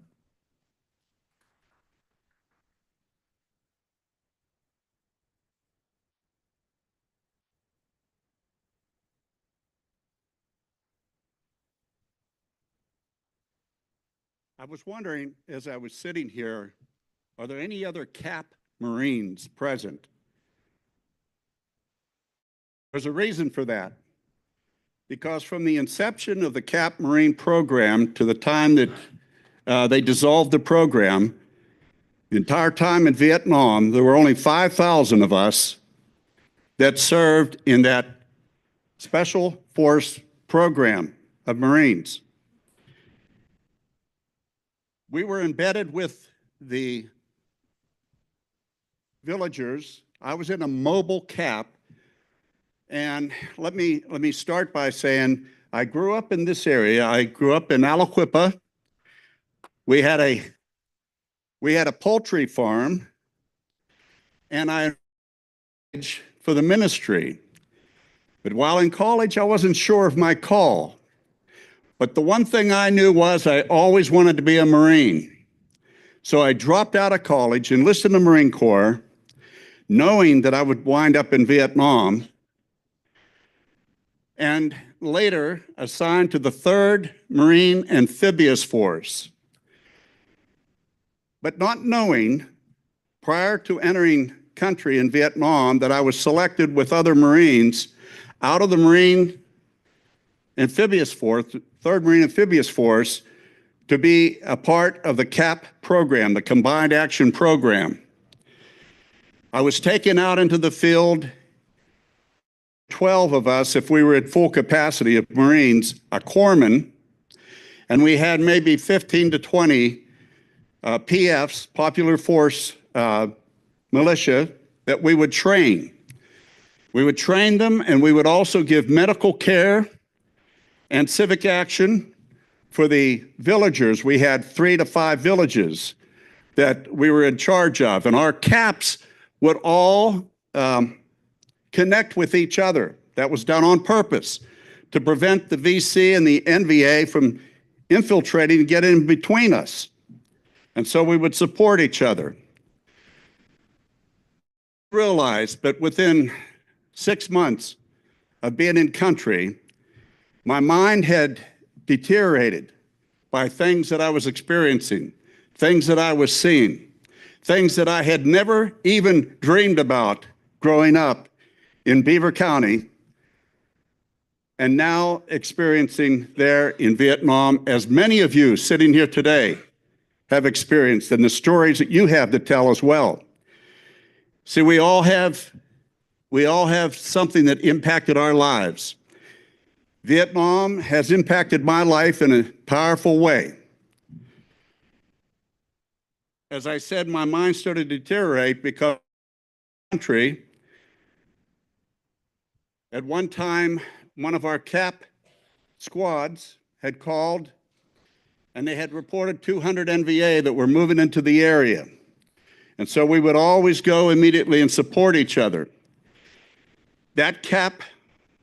I was wondering, as I was sitting here, are there any other CAP Marines present? There's a reason for that. Because from the inception of the CAP Marine program to the time that they dissolved the program, the entire time in Vietnam, there were only 5,000 of us that served in that special force program of Marines. We were embedded with the villagers. I was in a mobile CAP, and let me start by saying I grew up in this area. I grew up in Aliquippa. We had a poultry farm, and I for the ministry. But while in college, I wasn't sure of my call. But the one thing I knew was I always wanted to be a Marine. So I dropped out of college, enlisted in the Marine Corps, knowing that I would wind up in Vietnam. and later assigned to the 3rd Marine Amphibious Force. But not knowing prior to entering country in Vietnam that I was selected with other Marines out of the Marine Amphibious Force, 3rd Marine Amphibious Force, to be a part of the CAP program, the Combined Action Program. I was taken out into the field, 12 of us, if we were at full capacity of Marines, a corpsman, and we had maybe 15 to 20 PFs, Popular Force militia, that we would train. We would train them, and we would also give medical care and civic action for the villagers. We had 3 to 5 villages that we were in charge of, and our CAPs would all connect with each other. That was done on purpose to prevent the VC and the NVA from infiltrating and getting in between us. And so we would support each other. Realized, but within 6 months of being in country, my mind had deteriorated by things that I was experiencing, things that I was seeing, things that I had never even dreamed about growing up in Beaver County, and now experiencing there in Vietnam, as many of you sitting here today have experienced, and the stories that you have to tell as well. See, we all have something that impacted our lives. Vietnam has impacted my life in a powerful way. As I said, my mind started to deteriorate because country, at one time, one of our CAP squads had called, and they had reported 200 NVA that were moving into the area. And so we would always go immediately and support each other. That CAP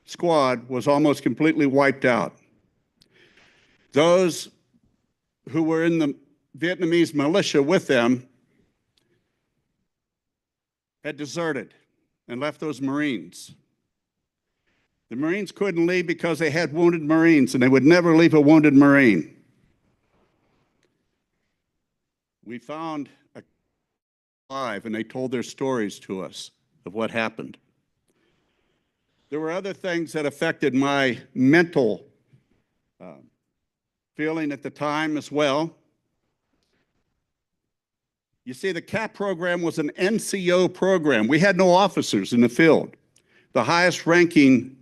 squad was almost completely wiped out. Those who were in the Vietnamese militia with them had deserted and left those Marines. The Marines couldn't leave because they had wounded Marines, and they would never leave a wounded Marine. We found alive, and they told their stories to us of what happened. There were other things that affected my mental feeling at the time as well. You see, the CAP program was an NCO program. We had no officers in the field. The highest ranking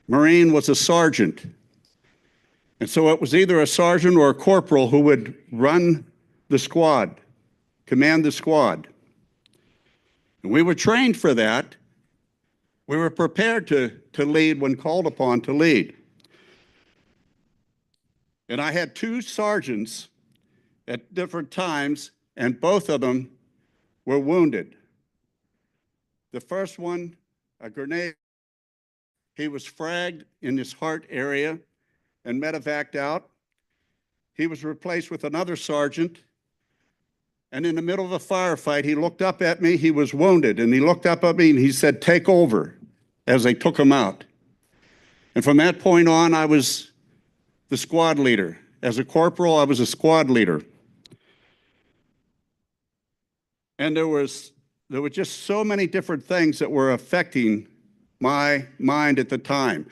Marine was a sergeant. And so it was either a sergeant or a corporal who would run the squad, command the squad. And we were trained for that. We were prepared to lead when called upon to lead. And I had 2 sergeants at different times, and both of them were wounded. The first one, a grenade, he was fragged in his heart area and medevaced out. He was replaced with another sergeant. And in the middle of a firefight, he looked up at me. He was wounded, and he looked up at me and he said, "Take over," as they took him out. And from that point on, I was the squad leader. As a corporal, I was a squad leader. And there were just so many different things that were affecting my mind at the time.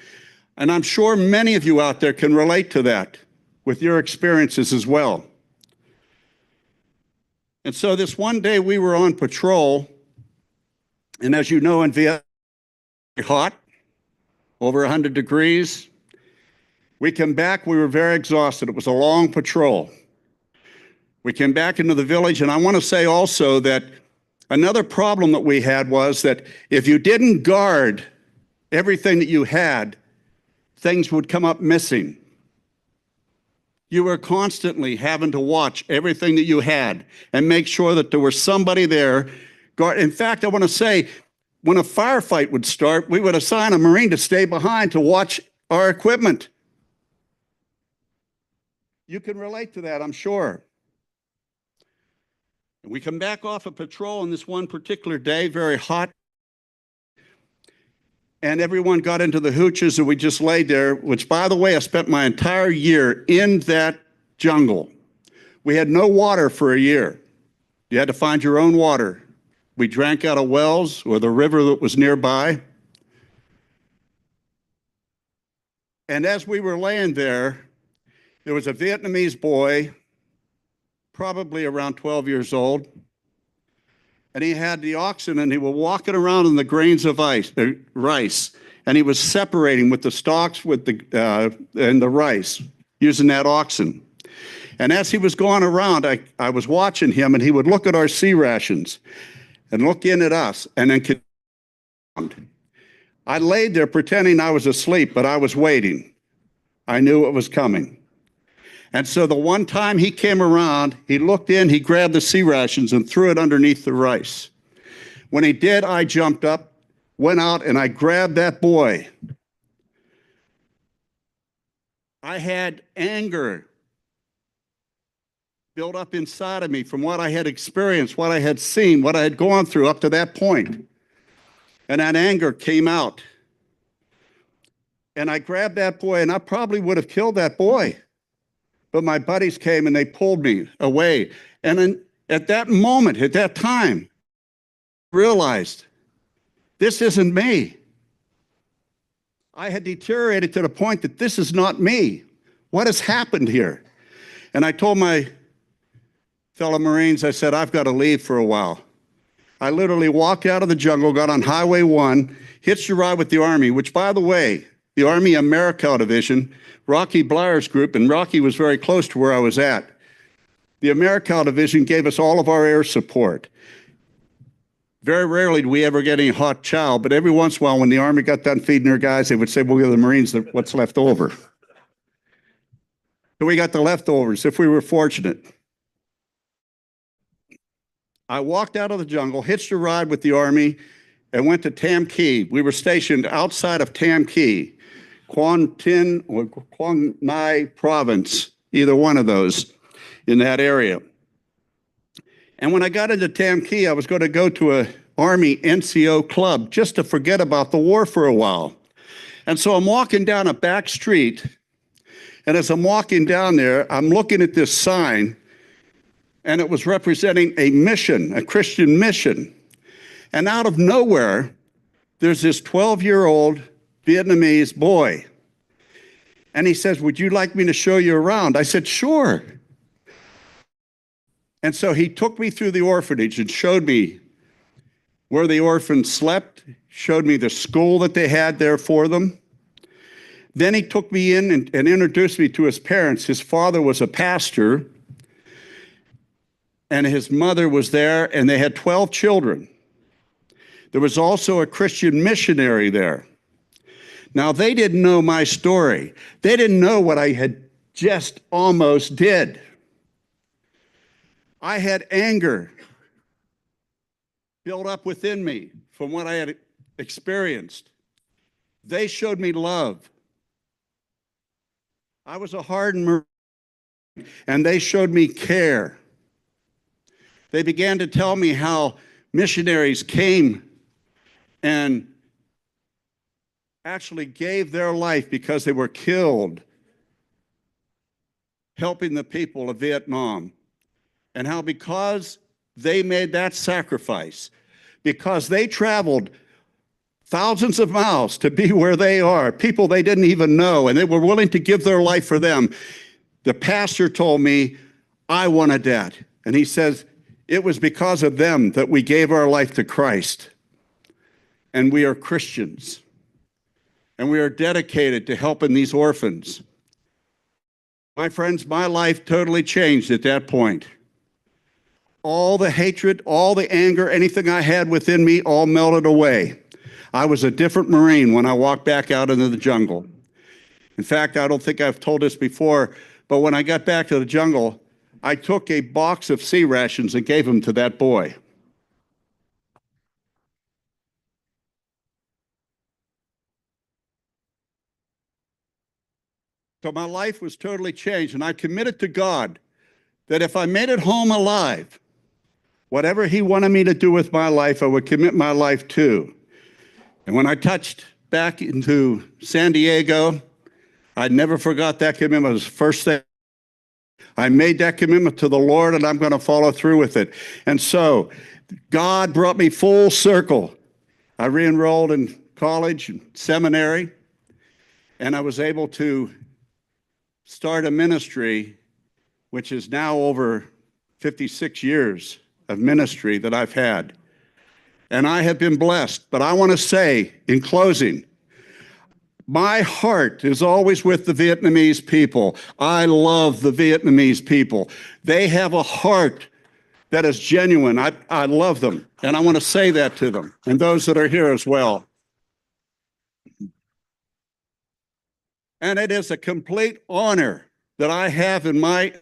And I'm sure many of you out there can relate to that with your experiences as well. And so this one day we were on patrol, and as you know, in Vietnam, it's hot, over 100 degrees. We came back, we were very exhausted. It was a long patrol. We came back into the village, and I want to say also that another problem that we had was that if you didn't guard everything that you had, things would come up missing. You were constantly having to watch everything that you had and make sure that there was somebody there. In fact, I want to say, when a firefight would start, we would assign a Marine to stay behind to watch our equipment. You can relate to that, I'm sure. And we come back off of patrol on this one particular day, very hot. and everyone got into the hooches and we just laid there, which, by the way, I spent my entire year in that jungle. We had no water for a year. You had to find your own water. We drank out of wells or the river that was nearby. And as we were laying there was a Vietnamese boy, probably around 12 years old, and he had the oxen and he was walking around in the grains of rice, and he was separating with the stalks with and the rice using that oxen. And as he was going around, I was watching him, and he would look at our sea rations and look in at us and then I laid there pretending I was asleep, but I was waiting. I knew it was coming. And so the one time he came around, he looked in, he grabbed the sea rations and threw it underneath the rice. When he did, I jumped up, went out, and I grabbed that boy. I had anger built up inside of me from what I had experienced, what I had seen, what I had gone through up to that point. And that anger came out. And I grabbed that boy, and I probably would have killed that boy. But my buddies came and they pulled me away. And then at that moment, at that time, I realized this isn't me. I had deteriorated to the point that this is not me. What has happened here? And I told my fellow Marines, I said, I've got to leave for a while. I literally walked out of the jungle, got on Highway 1, hitched a ride with the Army, which, by the way, the Army AmeriCal Division, Rocky Blair's group, and Rocky was very close to where I was at. The AmeriCal Division gave us all of our air support. Very rarely do we ever get any hot chow, but every once in a while when the Army got done feeding their guys, they would say, we'll give the Marines what's left over. So we got the leftovers if we were fortunate. I walked out of the jungle, hitched a ride with the Army, and went to Tam Key. We were stationed outside of Tam Key, Quang Tin or Quang Nai province, either one of those in that area. And when I got into Tam Key, I was going to go to an Army NCO club just to forget about the war for a while. And so I'm walking down a back street, and as I'm walking down there, I'm looking at this sign, and it was representing a mission, a Christian mission. And out of nowhere, there's this 12-year-old Vietnamese boy. And he says, would you like me to show you around? I said, sure. And so he took me through the orphanage and showed me where the orphans slept, showed me the school that they had there for them. Then he took me in and introduced me to his parents. His father was a pastor, and his mother was there, and they had 12 children. There was also a Christian missionary there. Now, they didn't know my story. They didn't know what I had just almost did. I had anger built up within me from what I had experienced. They showed me love. I was a hardened Marine, and they showed me care. They began to tell me how missionaries came and actually gave their life because they were killed helping the people of Vietnam, and how because they made that sacrifice, because they traveled thousands of miles to be where they are, people they didn't even know, and they were willing to give their life for them. The pastor told me, I wanted that. And he says, it was because of them that we gave our life to Christ. And we are Christians. And we are dedicated to helping these orphans. My friends, my life totally changed at that point. All the hatred, all the anger, anything I had within me, all melted away. I was a different Marine when I walked back out into the jungle. In fact, I don't think I've told this before, but when I got back to the jungle, I took a box of sea rations and gave them to that boy. So my life was totally changed, and I committed to God that if I made it home alive, whatever he wanted me to do with my life, I would commit my life to. And when I touched back into San Diego, I never forgot that commitment. It was the first thing. I made that commitment to the Lord, and I'm going to follow through with it. And so God brought me full circle. I re-enrolled in college and seminary, and I was able to start a ministry, which is now over 56 years of ministry that I've had. And I have been blessed. But I want to say, in closing, my heart is always with the Vietnamese people. I love the Vietnamese people. They have a heart that is genuine. I love them, and I want to say that to them, and those that are here as well. And it is a complete honor that I have in my,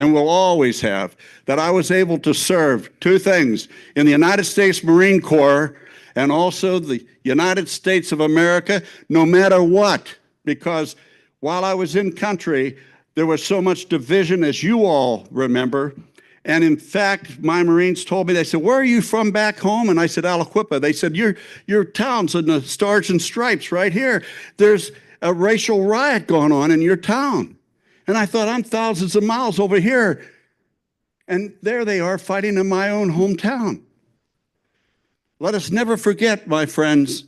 and will always have, that I was able to serve two things in the United States Marine Corps and also the United States of America, no matter what, because while I was in country, there was so much division, as you all remember. And in fact, my Marines told me, they said, "Where are you from back home?" And I said, "Aliquippa." They said, your town's in the Stars and Stripes right here. There's a racial riot going on in your town. And I thought, I'm thousands of miles over here. And there they are fighting in my own hometown. Let us never forget, my friends,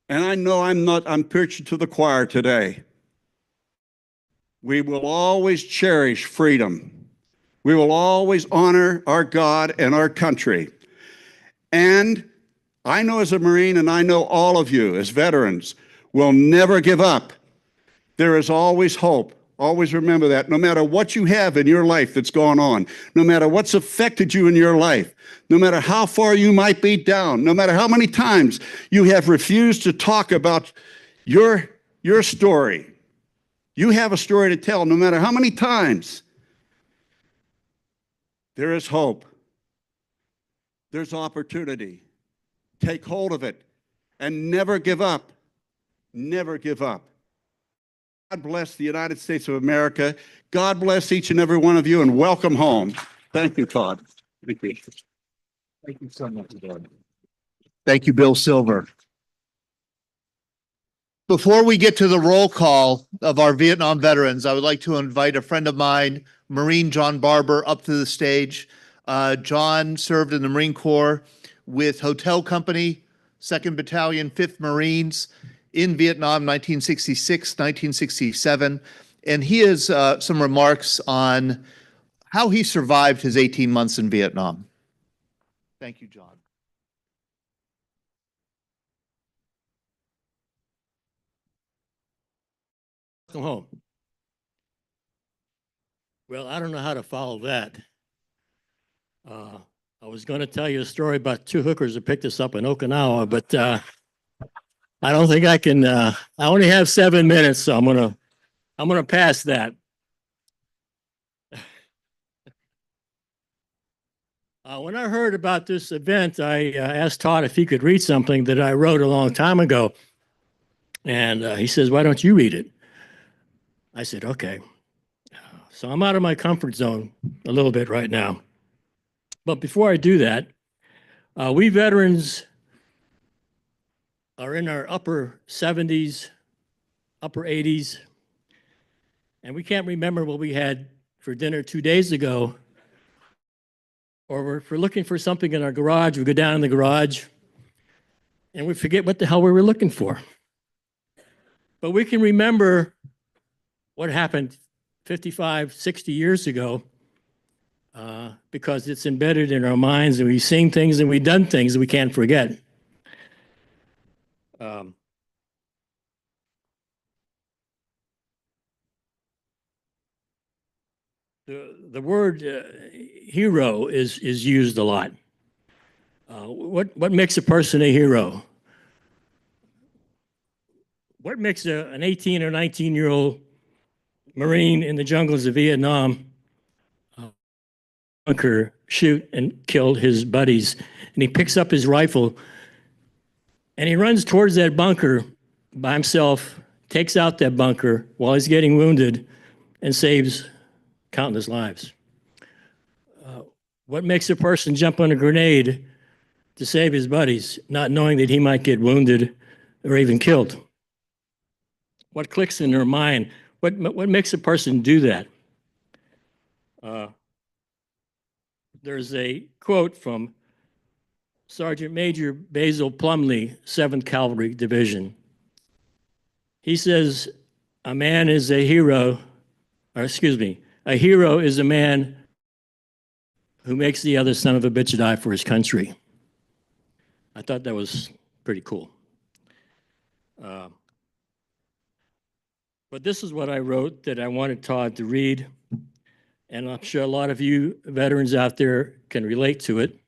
and I know I'm preaching to the choir today. We will always cherish freedom. We will always honor our God and our country. And I know as a Marine, and I know all of you as veterans, will never give up. There is always hope. Always remember that. No matter what you have in your life that's going on, no matter what's affected you in your life, no matter how far you might be down, no matter how many times you have refused to talk about your story, you have a story to tell. No matter how many times, there is hope. There's opportunity. Take hold of it and never give up. Never give up. God bless the United States of America. God bless each and every one of you, and welcome home. Thank you, Todd. Thank you. Thank you so much, Lord. Thank you, Bill Silver. Before we get to the roll call of our Vietnam veterans, I would like to invite a friend of mine, Marine John Barber, up to the stage. John served in the Marine Corps with Hotel Company, 2nd Battalion, 5th Marines in Vietnam, 1966, 1967. And he has some remarks on how he survived his 18 months in Vietnam. Thank you, John. Come home. Well, I don't know how to follow that. I was going to tell you a story about two hookers that picked us up in Okinawa, but I don't think I can. I only have 7 minutes, so I'm gonna pass that. When I heard about this event, I asked Todd if he could read something that I wrote a long time ago, and he says, "Why don't you read it?" I said, "Okay." So I'm out of my comfort zone a little bit right now. But before I do that, we veterans are in our upper 70s, upper 80s, and we can't remember what we had for dinner 2 days ago. Or if we're looking for something in our garage, we go down in the garage and we forget what the hell we were looking for. But we can remember what happened 55, 60 years ago because it's embedded in our minds, and we've seen things and we've done things that we can't forget. The word hero is used a lot. What makes a person a hero? What makes an 18 or 19-year-old Marine in the jungles of Vietnam bunker shoot and kill his buddies? And he picks up his rifle and he runs towards that bunker by himself, takes out that bunker while he's getting wounded, and saves countless lives. What makes a person jump on a grenade to save his buddies, not knowing that he might get wounded or even killed? What clicks in their mind? What makes a person do that? There's a quote from Sergeant Major Basil Plumley, 7th Cavalry Division. He says, a man is a hero, or excuse me, a hero is a man who makes the other son of a bitch die for his country. I thought that was pretty cool. But this is what I wrote that I wanted Todd to read, and I'm sure a lot of you veterans out there can relate to it.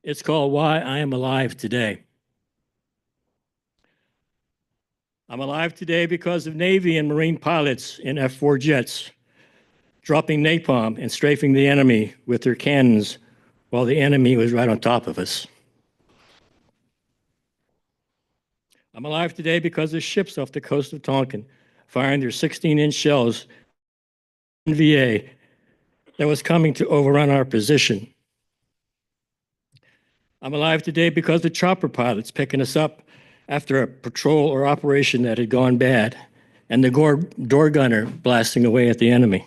It's called Why I Am Alive Today. I'm alive today because of Navy and Marine pilots in F-4 jets, dropping napalm and strafing the enemy with their cannons while the enemy was right on top of us. I'm alive today because of ships off the coast of Tonkin firing their 16-inch shells in VA that was coming to overrun our position. I'm alive today because of chopper pilots picking us up after a patrol or operation that had gone bad, and the door gunner blasting away at the enemy.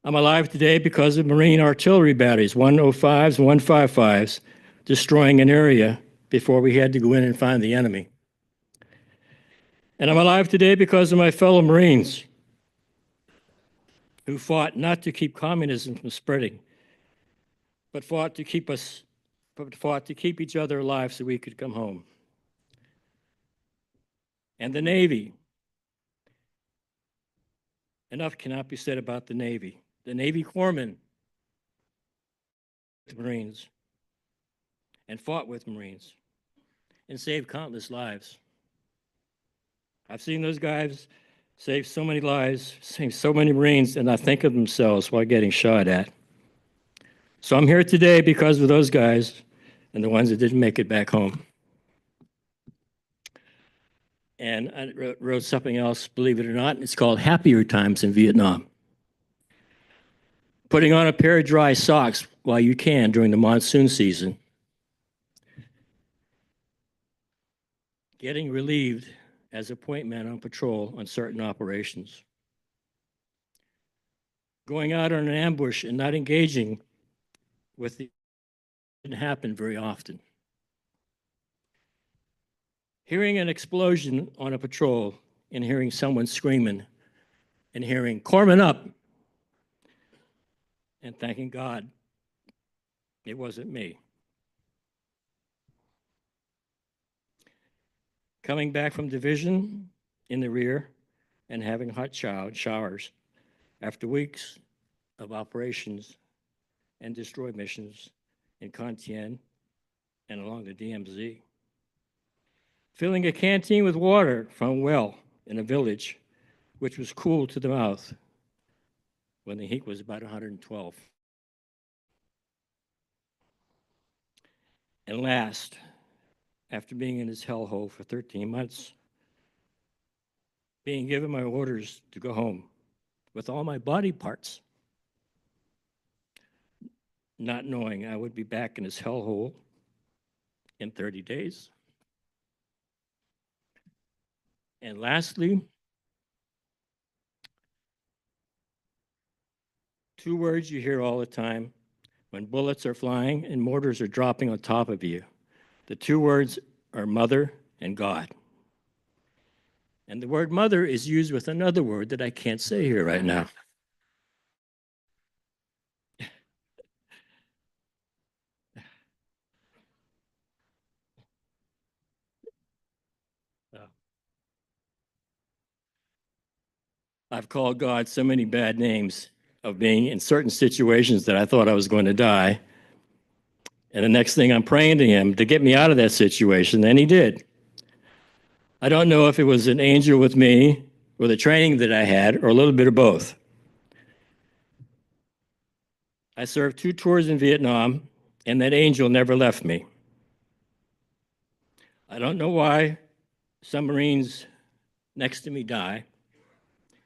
I'm alive today because of Marine artillery batteries, 105s and 155s, destroying an area before we had to go in and find the enemy. And I'm alive today because of my fellow Marines who fought not to keep communism from spreading, but fought to keep each other alive so we could come home. And the Navy. Enough cannot be said about the Navy. The Navy corpsmen, Marines, and fought with Marines, and saved countless lives. I've seen those guys save so many lives, save so many Marines, and not think of themselves while getting shot at. So I'm here today because of those guys and the ones that didn't make it back home. And I wrote something else, believe it or not, it's called Happier Times in Vietnam. Putting on a pair of dry socks while you can during the monsoon season. Getting relieved as a point man on patrol on certain operations. Going out on an ambush and not engaging with the didn't happen very often. Hearing an explosion on a patrol and hearing someone screaming and hearing "Corpsman up!" and thanking God it wasn't me. Coming back from division in the rear and having hot showers after weeks of operations and destroy missions in Con Thien and along the DMZ. Filling a canteen with water from a well in a village, which was cool to the mouth when the heat was about 112. And last, after being in this hellhole for 13 months, being given my orders to go home with all my body parts, not knowing I would be back in this hellhole in 30 days. And lastly, two words you hear all the time when bullets are flying and mortars are dropping on top of you. The two words are mother and God. And the word mother is used with another word that I can't say here right now. I've called God so many bad names of being in certain situations that I thought I was going to die. And the next thing I'm praying to him to get me out of that situation, and he did. I don't know if it was an angel with me or the training that I had or a little bit of both. I served 2 tours in Vietnam, and that angel never left me. I don't know why some Marines next to me die,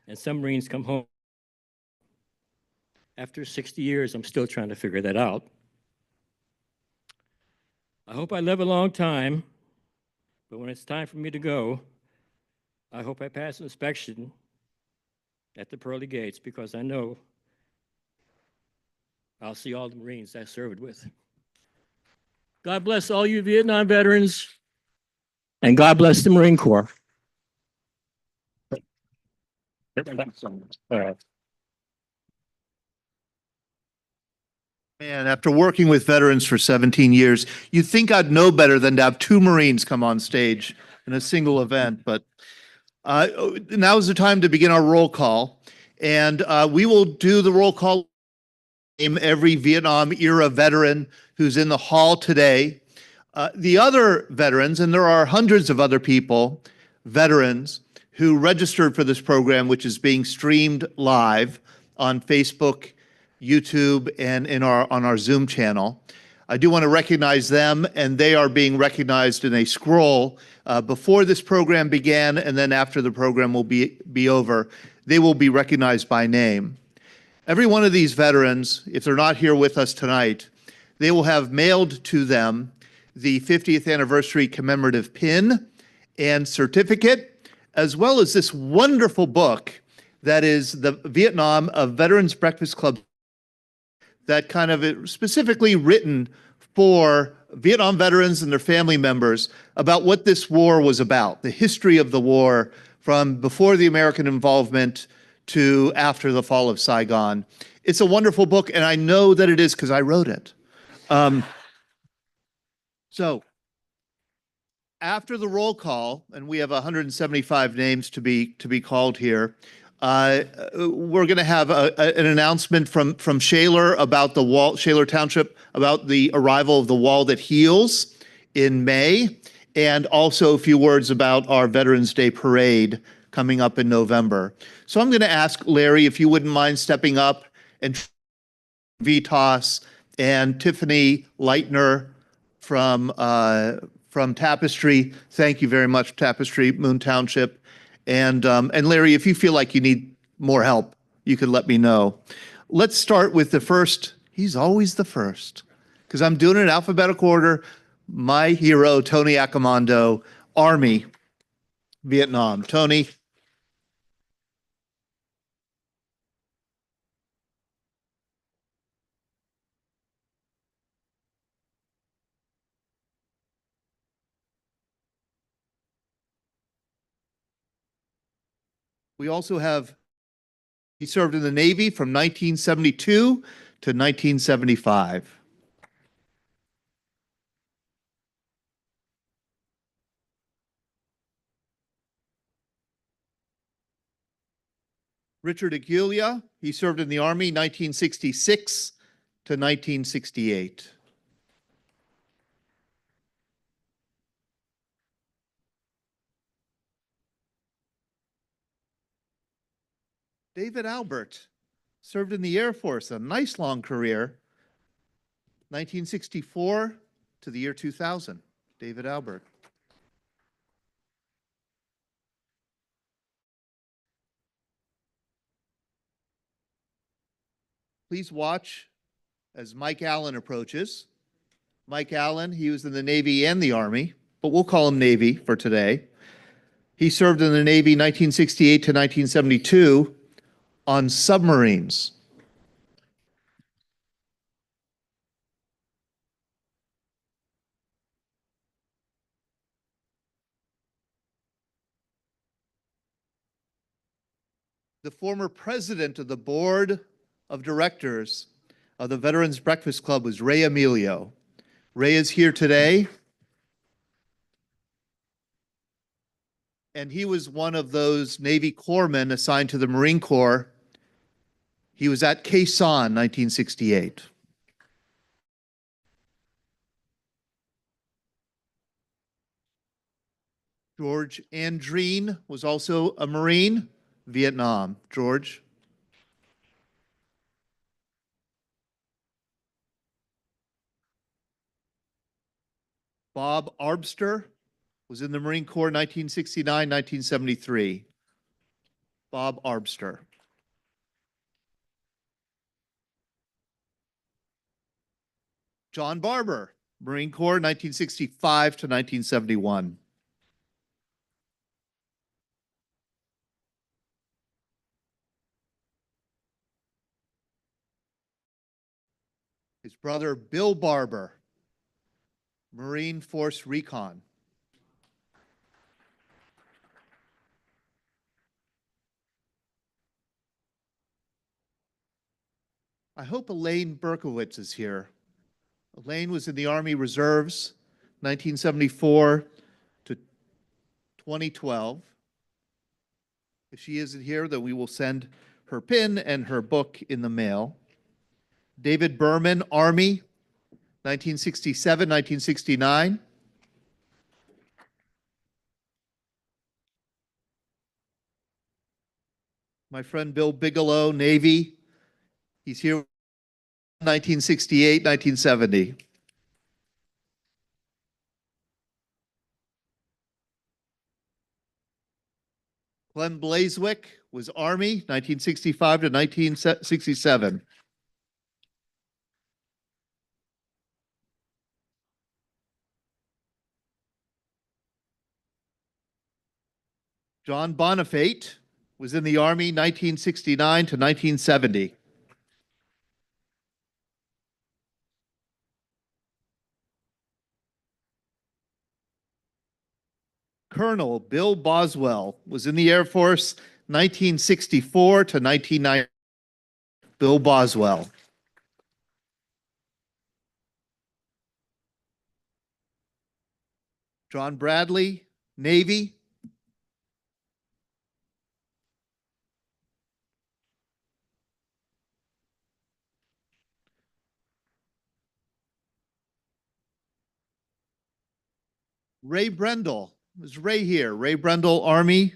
and some Marines come home. After 60 years, I'm still trying to figure that out. I hope I live a long time, but when it's time for me to go, I hope I pass inspection at the pearly gates because I know I'll see all the Marines I served with. God bless all you Vietnam veterans, and God bless the Marine Corps. Man, after working with veterans for 17 years, you'd think I'd know better than to have two Marines come on stage in a single event. But now is the time to begin our roll call. And we will do the roll call, name every Vietnam era veteran who's in the hall today. The other veterans, and there are hundreds of other people, veterans, who registered for this program, which is being streamed live on Facebook, YouTube, and on our Zoom channel. I do want to recognize them, and they are being recognized in a scroll before this program began, and then after the program will be over, they will be recognized by name. Every one of these veterans, if they're not here with us tonight, they will have mailed to them the 50th anniversary commemorative pin and certificate, as well as this wonderful book that is the Vietnam Veterans Breakfast Club, that kind of specifically written for Vietnam veterans and their family members about what this war was about, the history of the war from before the American involvement to after the fall of Saigon. It's a wonderful book, and I know that it is because I wrote it. So after the roll call, and we have 175 names to be called here, we're going to have an announcement from Shaler about the wall, Shaler Township, about the arrival of the Wall That Heals in May, and also a few words about our Veterans Day Parade coming up in November. So I'm going to ask Larry if you wouldn't mind stepping up, and Vitas and Tiffany Leitner from Tapestry. Thank you very much, Tapestry, Moon Township. And Larry, if you feel like you need more help, you could let me know. Let's start with the first. He's always the first, because I'm doing it in alphabetical order. My hero, Tony Accomando, Army, Vietnam. Tony. We also have, he served in the Navy from 1972 to 1975. Richard Aguilia, he served in the Army 1966 to 1968. David Albert served in the Air Force, a nice long career, 1964 to the year 2000. David Albert. Please watch as Mike Allen approaches. Mike Allen, he was in the Navy and the Army, but we'll call him Navy for today. He served in the Navy 1968 to 1972 on submarines. The former president of the board of directors of the Veterans Breakfast Club was Ray Emilio. Ray is here today. And he was one of those Navy corpsmen assigned to the Marine Corps. He was at Quezon, 1968. George Andreen was also a Marine, Vietnam. George. Bob Arbster was in the Marine Corps 1969, 1973. Bob Arbster. John Barber, Marine Corps, 1965 to 1971. His brother, Bill Barber, Marine Force Recon. I hope Elaine Berkowitz is here. Elaine was in the Army Reserves, 1974 to 2012. If she isn't here, then we will send her pin and her book in the mail. David Berman, Army, 1967, 1969. My friend Bill Bigelow, Navy. He's here 1968, 1970. Glenn Blazewick was Army, 1965 to 1967. John Bonifate was in the Army, 1969 to 1970. Colonel Bill Boswell was in the Air Force, 1964 to 1990. Bill Boswell. John Bradley, Navy. Ray Brendel. Was Ray here? Ray Brendel, Army,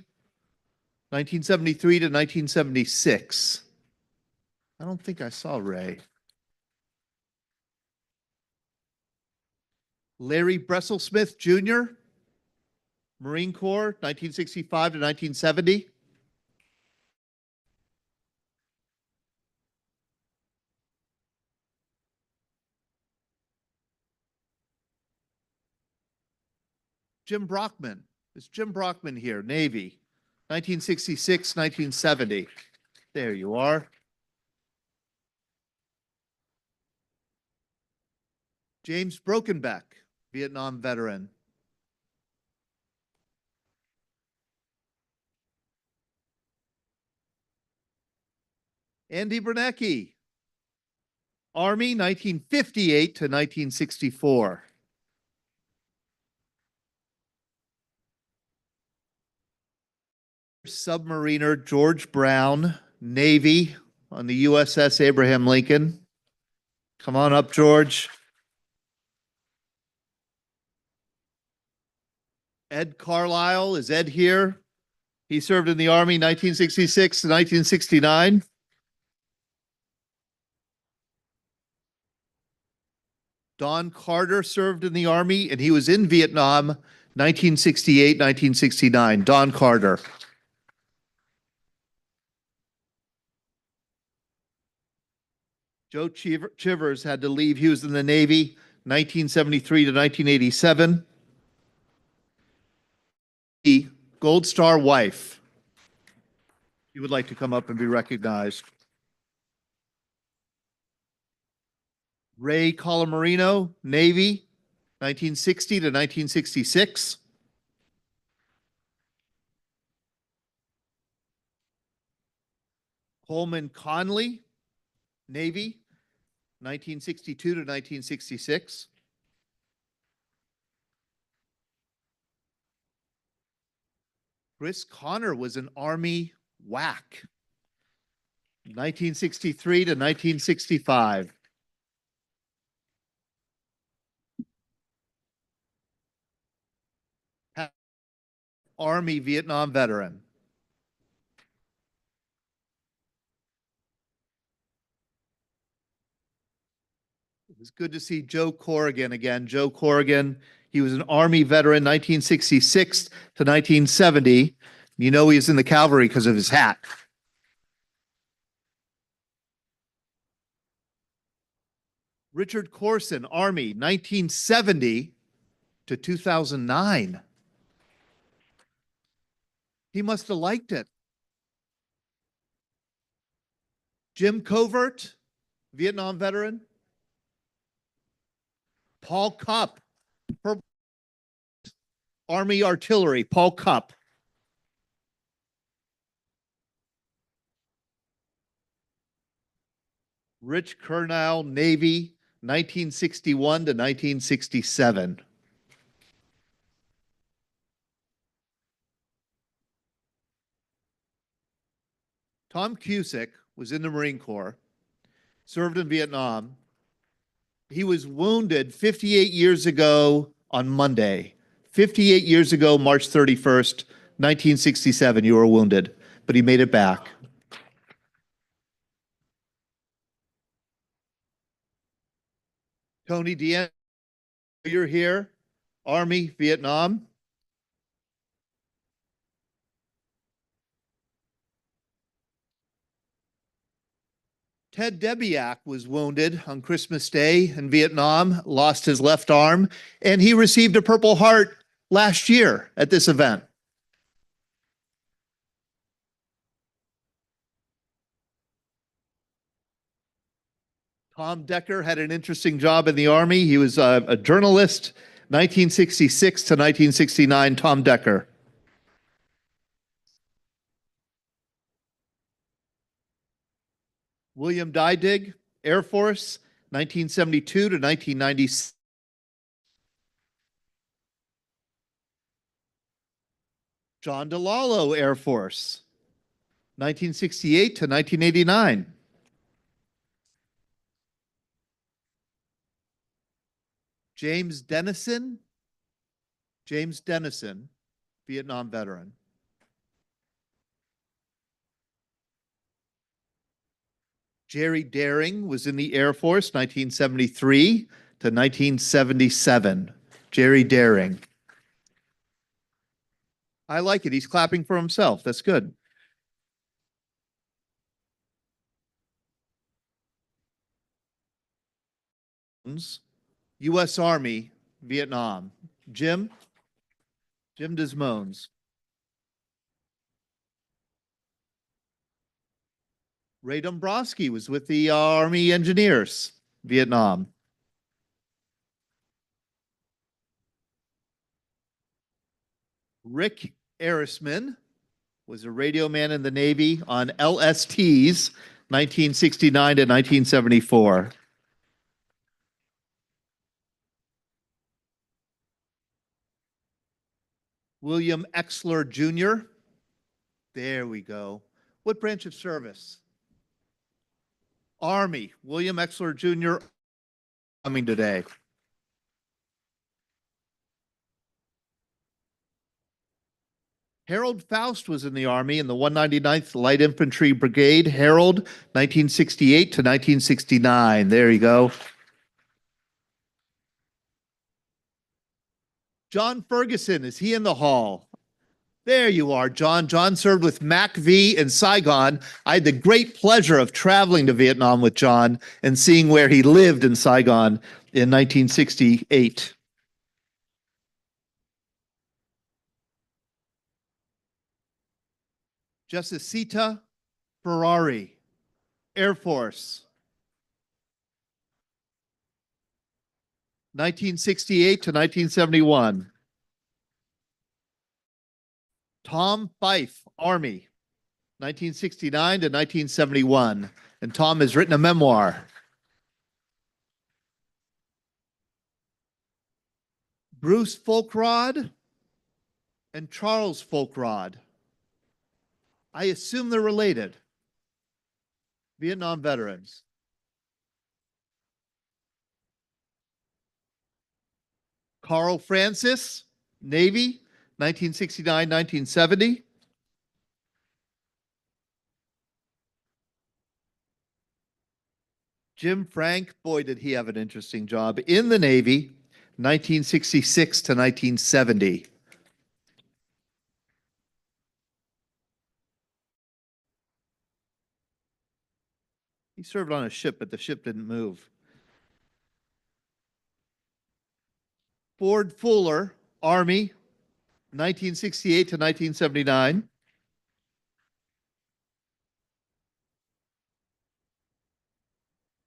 1973 to 1976. I don't think I saw Ray. Larry Bresselsmith, Jr., Marine Corps, 1965 to 1970. Jim Brockman. Is Jim Brockman here? Navy, 1966, 1970. There you are. James Brokenbeck, Vietnam veteran. Andy Bernecki, Army, 1958 to 1964. Submariner George Brown, Navy, on the USS Abraham Lincoln. Come on up, George. Ed Carlisle, is Ed here? He served in the Army 1966 to 1969. Don Carter served in the Army, and he was in Vietnam 1968, 1969. Don Carter. Joe Chivers had to leave. He was in the Navy 1973 to 1987. The Gold Star wife. You would like to come up and be recognized. Ray Colamarino, Navy, 1960 to 1966. Coleman Conley, Navy, 1962 to 1966. Chris Connor was an Army WAC, 1963 to 1965. Army Vietnam veteran. It was good to see Joe Corrigan again. Joe Corrigan, he was an Army veteran, 1966 to 1970. You know he was in the cavalry because of his hat. Richard Corson, Army, 1970 to 2009. He must have liked it. Jim Covert, Vietnam veteran. Paul Cupp, Army Artillery, Paul Cupp. Rich Curnow, Navy, 1961 to 1967. Tom Cusick was in the Marine Corps, served in Vietnam. He was wounded 58 years ago on Monday. 58 years ago, March 31st, 1967, you were wounded, but he made it back. Tony Dean, you're here, Army, Vietnam. Ted Debiak was wounded on Christmas Day in Vietnam, lost his left arm, and he received a Purple Heart last year at this event. Tom Decker had an interesting job in the Army. He was a journalist, 1966 to 1969, Tom Decker. William Dydig, Air Force, 1972 to 1996. John DeLallo, Air Force, 1968 to 1989. James Dennison, Vietnam veteran. Jerry Daring was in the Air Force, 1973 to 1977. Jerry Daring. I like it. He's clapping for himself. That's good. U.S. Army, Vietnam. Jim Desmones. Ray Dombrowski was with the Army Engineers, Vietnam. Rick Arisman was a radio man in the Navy on LSTs, 1969 to 1974. William Exler Jr. There we go. What branch of service? Army. William Exler Jr. coming today. Harold Faust was in the Army in the 199th Light Infantry Brigade. Harold, 1968 to 1969. There you go. John Ferguson, is he in the hall? There you are, John. John served with MACV in Saigon. I had the great pleasure of traveling to Vietnam with John and seeing where he lived in Saigon in 1968. Jessicita Ferrari, Air Force, 1968 to 1971. Tom Fife, Army, 1969 to 1971. And Tom has written a memoir. Bruce Folkrod and Charles Folkrod. I assume they're related. Vietnam veterans. Carl Francis, Navy, 1969, 1970. Jim Frank, boy, did he have an interesting job in the Navy, 1966 to 1970. He served on a ship, but the ship didn't move. Ford Fuller, Army, 1968 to 1979.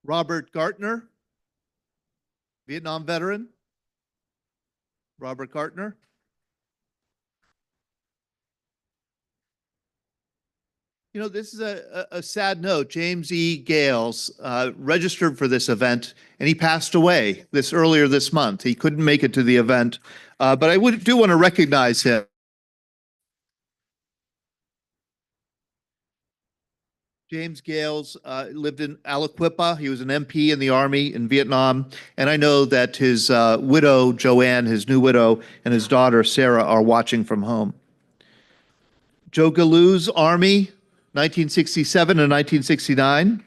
Robert Gartner, Vietnam veteran. Robert Gartner. You know, this is a sad note. James E. Gales registered for this event, and he passed away earlier this month. He couldn't make it to the event, but I do want to recognize him. James Gales lived in Aliquippa. He was an MP in the Army in Vietnam, and I know that his widow, Joanne, his new widow, and his daughter, Sarah, are watching from home. Joe Galoo's Army, 1967 and 1969.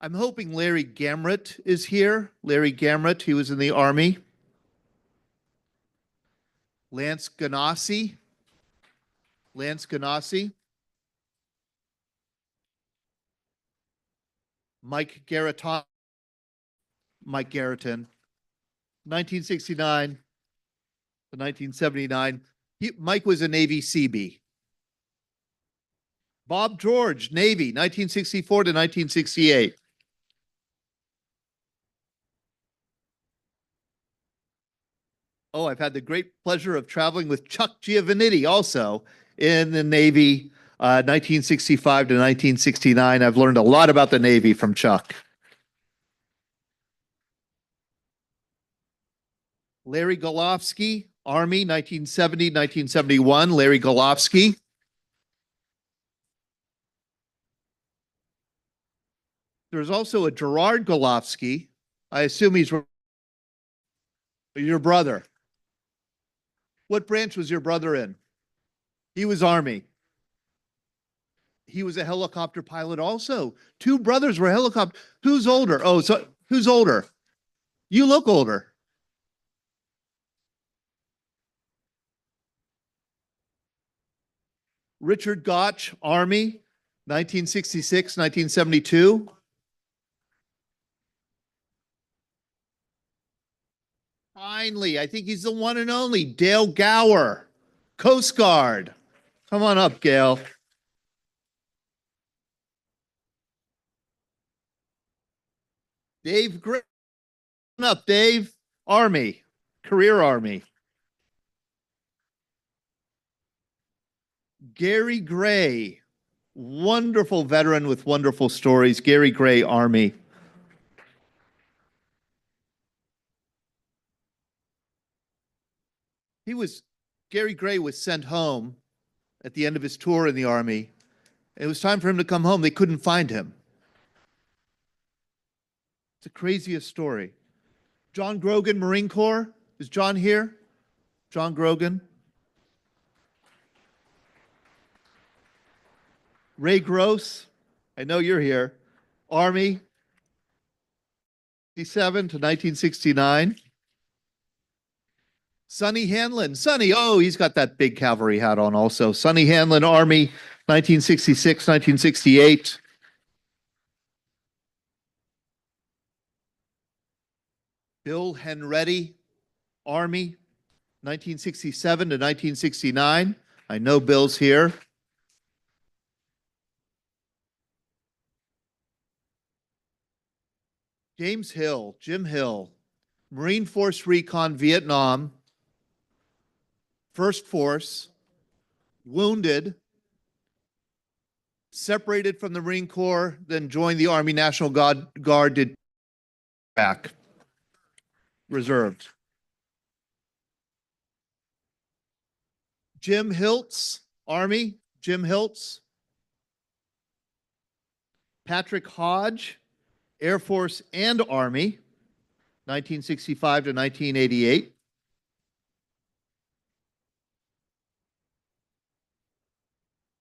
I'm hoping Larry Gamrett is here. Larry Gamrett, he was in the Army. Lance Ganassi. Lance Ganassi. Mike Garreton. Mike Garreton. 1969 to 1979. Mike was a Navy Seabee. Bob George, Navy, 1964 to 1968. Oh, I've had the great pleasure of traveling with Chuck Giovannitti also in the Navy, 1965 to 1969. I've learned a lot about the Navy from Chuck. Larry Golofsky, Army, 1970, 1971. Larry Golofsky. There's also a Gerard Golofsky. I assume he's your brother. What branch was your brother in? He was Army. He was a helicopter pilot also. Two brothers were helicopter. Who's older? Oh, so who's older? You look older. Richard Gotch, Army, 1966, 1972. Finally, I think he's the one and only Dale Gower, Coast Guard. Come on up, Gail. Dave Gray. Come on up, Dave. Army, career Army. Gary Gray, wonderful veteran with wonderful stories. Gary Gray, Army. Gary Gray was sent home at the end of his tour in the Army. It was time for him to come home. They couldn't find him. It's the craziest story. John Grogan, Marine Corps. Is John here? John Grogan. Ray Gross, I know you're here. Army, 1967 to 1969. Sonny Hanlon. Sonny, oh, he's got that big cavalry hat on also. Sonny Hanlon, Army, 1966, 1968. Bill Henretti, Army, 1967 to 1969. I know Bill's here. James Hill, Jim Hill, Marine Force Recon, Vietnam, First Force, wounded, separated from the Marine Corps, then joined the Army National Guard, did back, reserved. Jim Hiltz, Army, Jim Hiltz. Patrick Hodge, Air Force and Army, 1965 to 1988.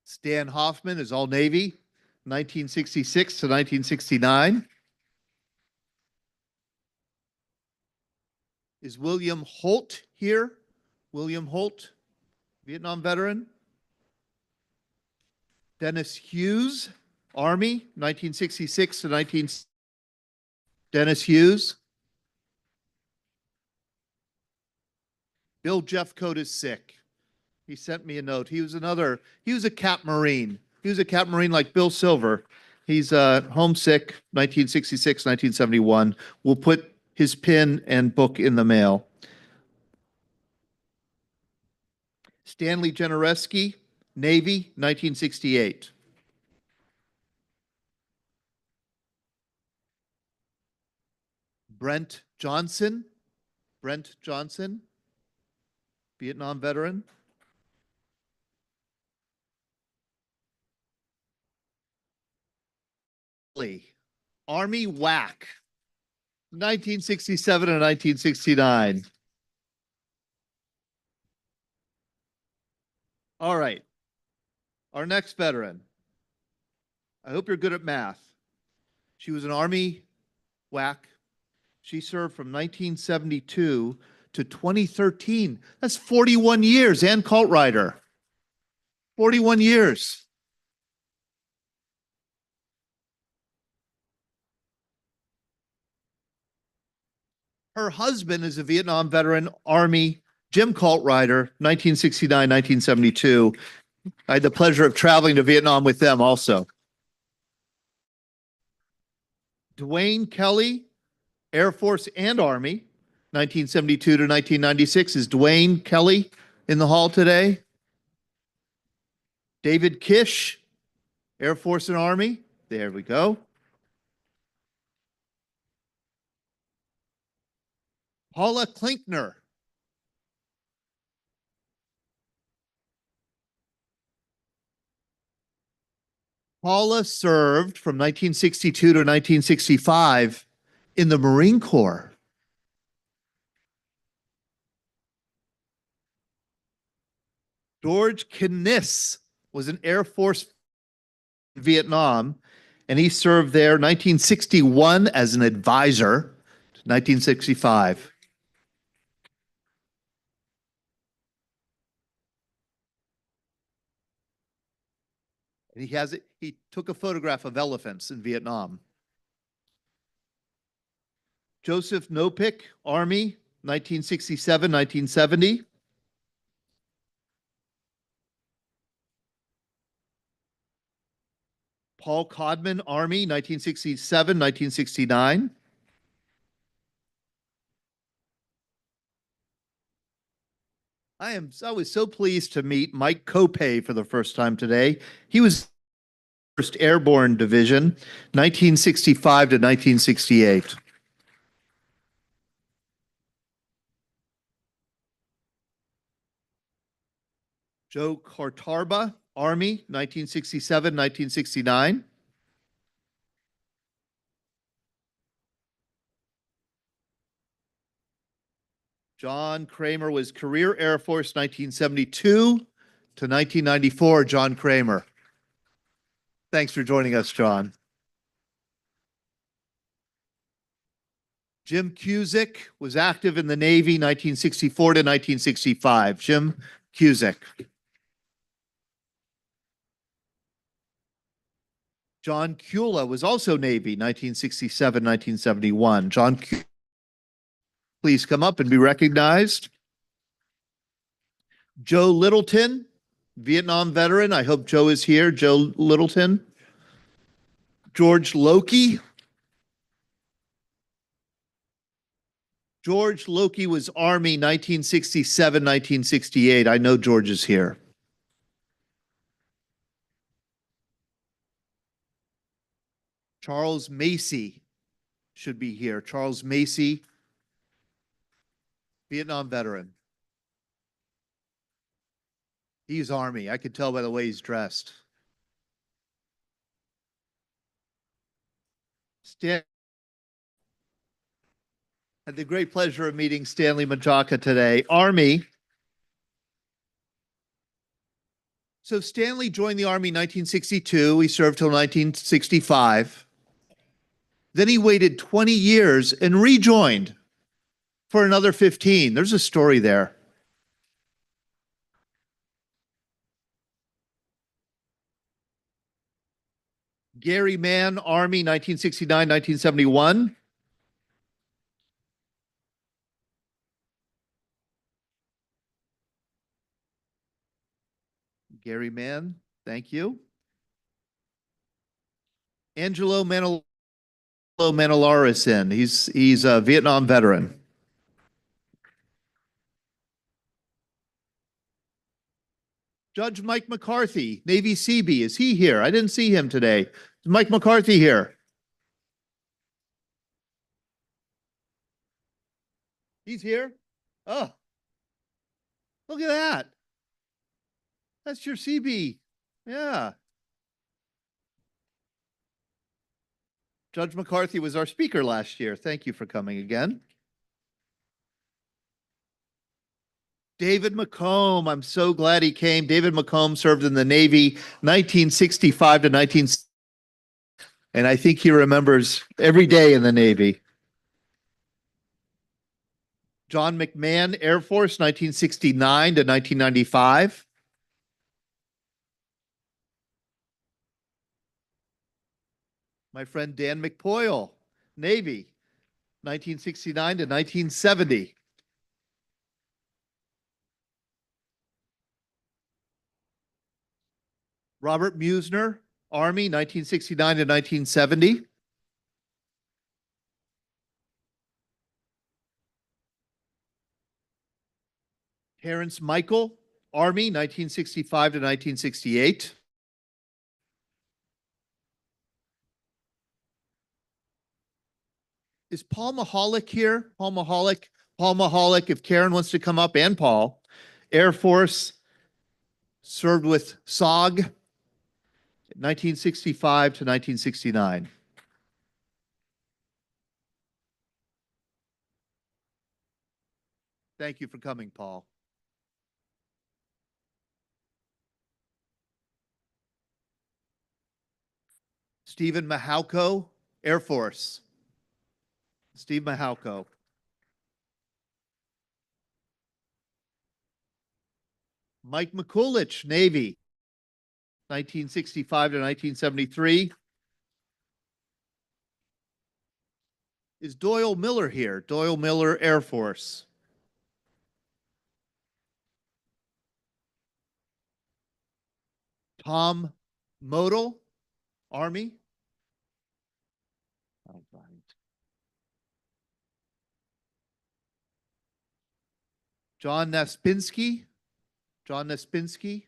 Stan Hoffman is all Navy, 1966 to 1969. Is William Holt here? William Holt, Vietnam veteran. Dennis Hughes, Army, 1966 to 1970. Dennis Hughes. Bill Jeffcoat is sick. He sent me a note. He was a Cap Marine. He was a Cap Marine like Bill Silver. He's homesick, 1966, 1971. We'll put his pin and book in the mail. Stanley Jenoreski, Navy, 1968. Brent Johnson, Vietnam veteran. Army WAC, 1967 and 1969. All right. Our next veteran. I hope you're good at math. She was an Army WAC. She served from 1972 to 2013. That's 41 years. Ann Kaltrider. 41 years. Her husband is a Vietnam veteran, Army, Jim Kaltrider, 1969, 1972. I had the pleasure of traveling to Vietnam with them also. Dwayne Kelly, Air Force and Army, 1972 to 1996. Is Dwayne Kelly in the hall today? David Kish, Air Force and Army. There we go. Paula Klinkner. Paula served from 1962 to 1965 in the Marine Corps. George Kniss was an Air Force in Vietnam, and he served there 1961 as an advisor to 1965. And he took a photograph of elephants in Vietnam. Joseph Nopick, Army, 1967, 1970. Paul Codman, Army, 1967, 1969. I was so pleased to meet Mike Copay for the first time today. He was 1st Airborne Division, 1965 to 1968. Joe Cartarba, Army, 1967, 1969. John Kramer was Career Air Force, 1972 to 1994. John Kramer. Thanks for joining us, John. Jim Cusick was active in the Navy, 1964 to 1965. Jim Cusick. John Kula was also Navy, 1967, 1971. John Kula, please come up and be recognized. Joe Littleton, Vietnam veteran. I hope Joe is here. Joe Littleton. George Loki. George Loki was Army, 1967, 1968. I know George is here. Charles Macy should be here. Charles Macy, Vietnam veteran. He's Army. I could tell by the way he's dressed. Stan had the great pleasure of meeting Stanley Majaka today. Army. So Stanley joined the Army in 1962. He served till 1965. Then he waited 20 years and rejoined for another 15. There's a story there. Gary Mann, Army, 1969, 1971. Gary Mann, thank you. Angelo Manalaris is in. He's a Vietnam veteran. Judge Mike McCarthy, Navy Seabee, is he here? I didn't see him today. Is Mike McCarthy here? He's here? Oh, look at that. That's your CB. Yeah. Judge McCarthy was our speaker last year. Thank you for coming again. David McComb, I'm so glad he came. David McComb served in the Navy 1965 to 19, and I think he remembers every day in the Navy. John McMahon, Air Force, 1969 to 1995. My friend Dan McPoyle, Navy, 1969 to 1970. Robert Musner, Army, 1969 to 1970. Terrence Michael, Army, 1965 to 1968. Is Paul Mahalik here? Paul Mahalik, if Karen wants to come up, and Paul. Air Force, served with SOG, 1965 to 1969. Thank you for coming, Paul. Stephen Mahalko, Air Force. Steve Mahalko. Mike McCulich, Navy, 1965 to 1973. Is Doyle Miller here? Doyle Miller, Air Force. Tom Model, Army. All right. John Naspinski. John Naspinski.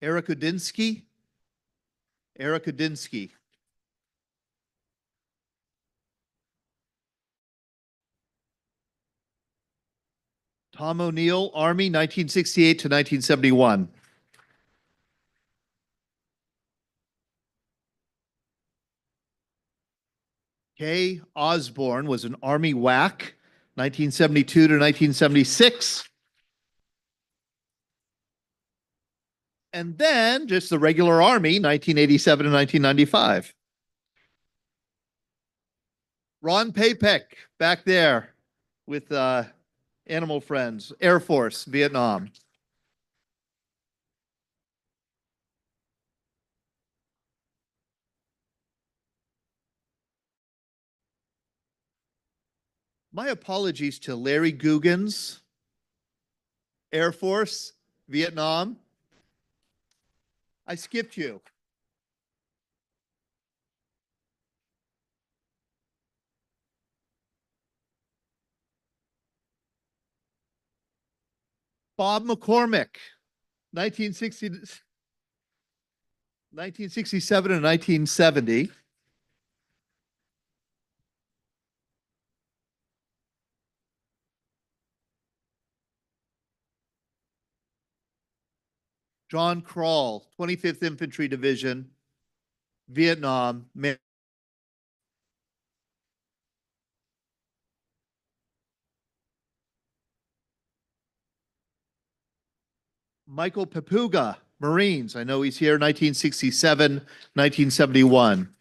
Eric Udinsky. Eric Udinsky. Tom O'Neill, Army, 1968 to 1971. Kay Osborne was an Army WAC, 1972 to 1976. And then just the regular Army, 1987 to 1995. Ron Papek, back there with Animal Friends, Air Force, Vietnam. My apologies to Larry Googans, Air Force, Vietnam. I skipped you. Bob McCormick, 1967 and 1970. John Kroll, 25th Infantry Division, Vietnam. Michael Papuga, Marines. I know he's here, 1967, 1971.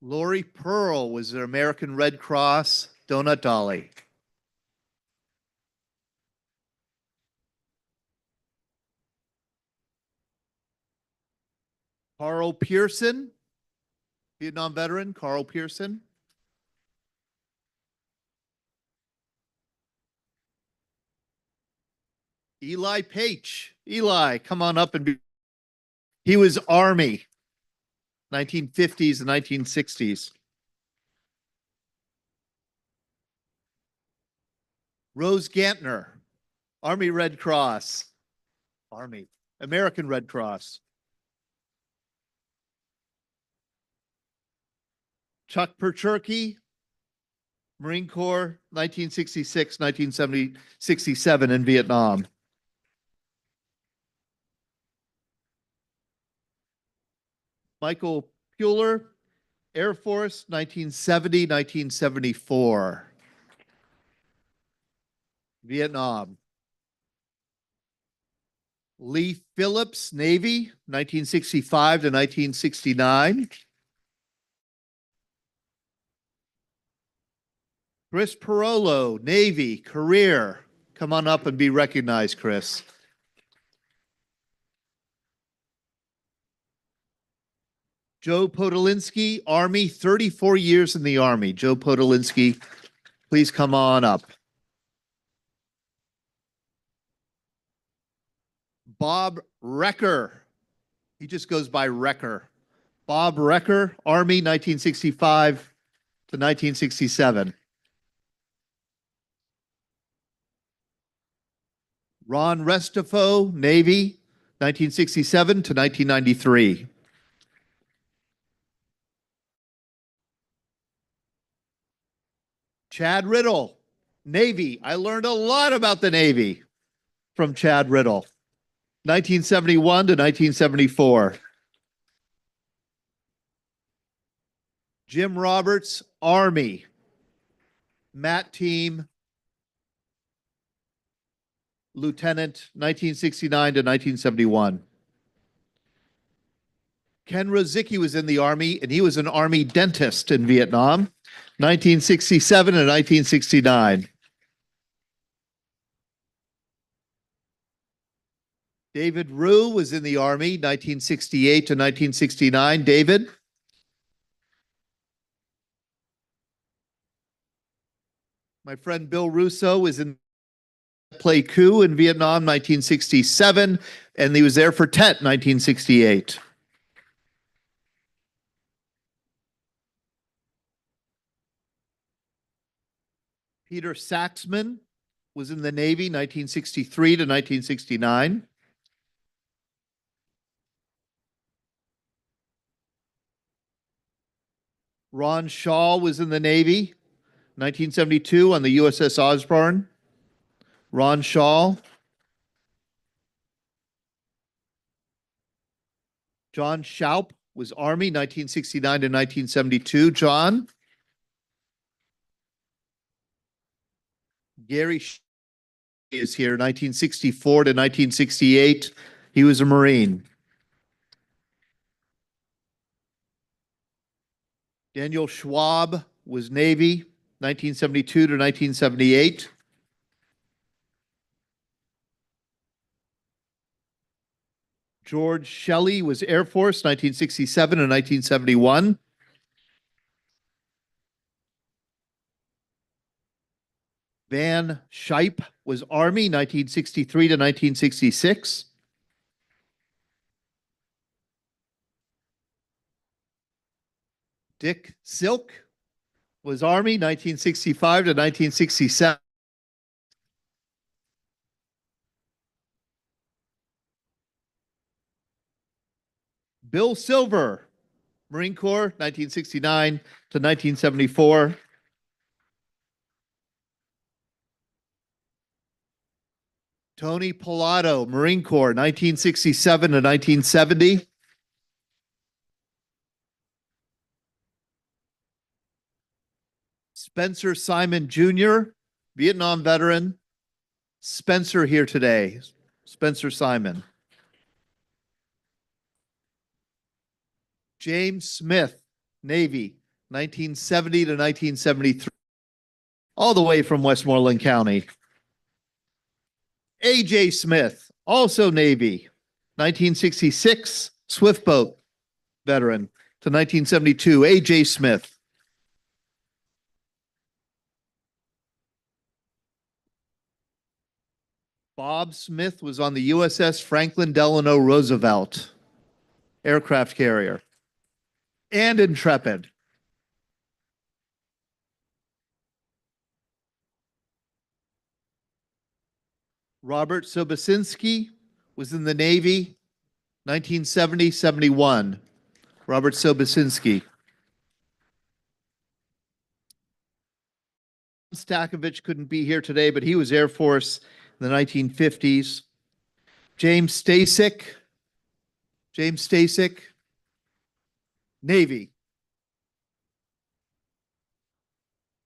Lori Pearl was an American Red Cross donut dolly. Carl Pearson, Vietnam veteran, Carl Pearson. Eli Page. Eli, come on up and be. He was Army, 1950s and 1960s. Rose Gantner, Army Red Cross. Army, American Red Cross. Chuck Percherky, Marine Corps, 1966, 1970, 67 in Vietnam. Michael Pueller, Air Force, 1970, 1974. Vietnam. Lee Phillips, Navy, 1965 to 1969. Chris Parolo, Navy, career. Come on up and be recognized, Chris. Joe Podolinsky, Army, 34 years in the Army. Joe Podolinsky, please come on up. Bob Recker, he just goes by Recker. Bob Recker, Army, 1965 to 1967. Ron Restifo, Navy, 1967 to 1993. Chad Riddle, Navy. I learned a lot about the Navy from Chad Riddle, 1971 to 1974. Jim Roberts, Army. Matt Team, Lieutenant, 1969 to 1971. Ken Rozicki was in the Army, and he was an Army dentist in Vietnam, 1967 and 1969. David Rue was in the Army, 1968 to 1969. David? My friend Bill Russo was in Play Coup in Vietnam, 1967, and he was there for Tet, 1968. Peter Saxman was in the Navy, 1963 to 1969. Ron Shaw was in the Navy, 1972 on the USS Osborne. Ron Shaw. John Schaup was Army, 1969 to 1972. John. Gary is here, 1964 to 1968. He was a Marine. Daniel Schwab was Navy, 1972 to 1978. George Shelley was Air Force, 1967 and 1971. Van Scheip was Army, 1963 to 1966. Dick Silk was Army, 1965 to 1967. Bill Silver, Marine Corps, 1969 to 1974. Tony Pilato, Marine Corps, 1967 to 1970. Spencer Simon Jr., Vietnam veteran. Spencer here today. Spencer Simon. James Smith, Navy, 1970 to 1973. All the way from Westmoreland County. A.J. Smith, also Navy, 1966, Swift Boat, veteran. To 1972, A.J. Smith. Bob Smith was on the USS Franklin Delano Roosevelt aircraft carrier and Intrepid. Robert Sobocinski was in the Navy, 1970-71. Robert Sobocinski. Stakovich couldn't be here today, but he was Air Force in the 1950s. James Stasek. James Stasek, Navy.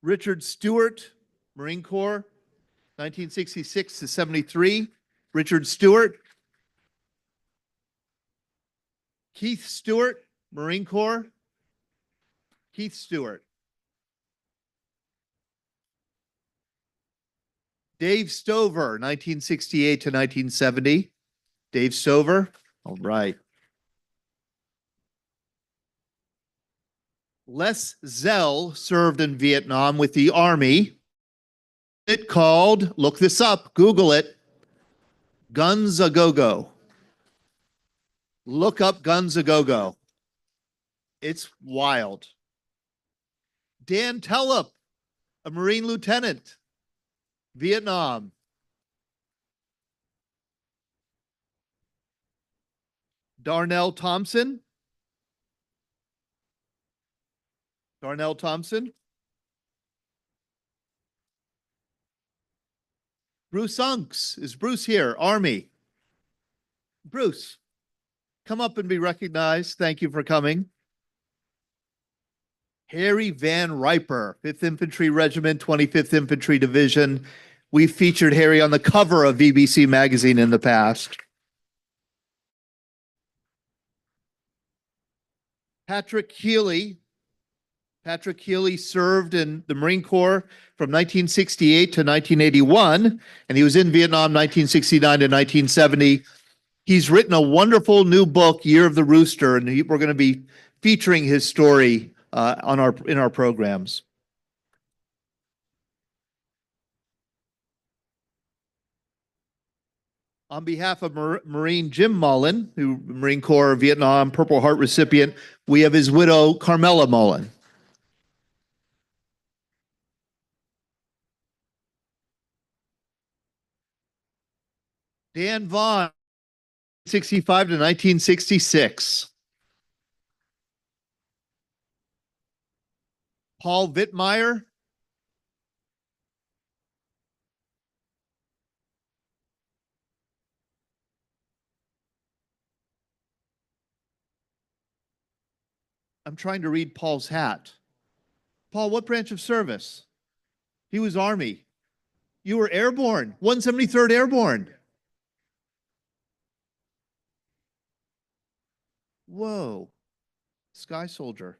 Richard Stewart, Marine Corps, 1966 to 73. Richard Stewart. Keith Stewart, Marine Corps. Keith Stewart. Dave Stover, 1968 to 1970. Dave Stover. All right. Les Zell served in Vietnam with the Army. It called, look this up, Google it, Guns A Go-Go. Look up Guns A Go-Go. It's wild. Dan Tellup, a Marine lieutenant, Vietnam. Darnell Thompson. Darnell Thompson. Bruce Unks. Is Bruce here? Army. Bruce, come up and be recognized. Thank you for coming. Harry Van Riper, 5th Infantry Regiment, 25th Infantry Division. We featured Harry on the cover of BBC magazine in the past. Patrick Healy. Patrick Healy served in the Marine Corps from 1968 to 1981, and he was in Vietnam 1969 to 1970. He's written a wonderful new book, Year of the Rooster, and we're going to be featuring his story in our programs. On behalf of Marine Jim Mullen, who Marine Corps Vietnam Purple Heart recipient, we have his widow, Carmela Mullen. Dan Vaughn, 65 to 1966. Paul Wittmeyer. I'm trying to read Paul's hat. Paul, what branch of service? He was Army. You were airborne, 173rd Airborne. Whoa, Sky Soldier.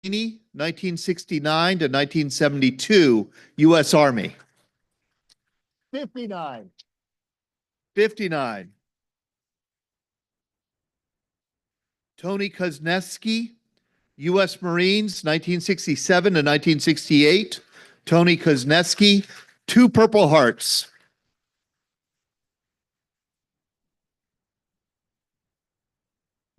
1969 to 1972, U.S. Army. 59. 59. Tony Kuzneski, U.S. Marines, 1967 to 1968. Tony Kuzneski, 2 Purple Hearts.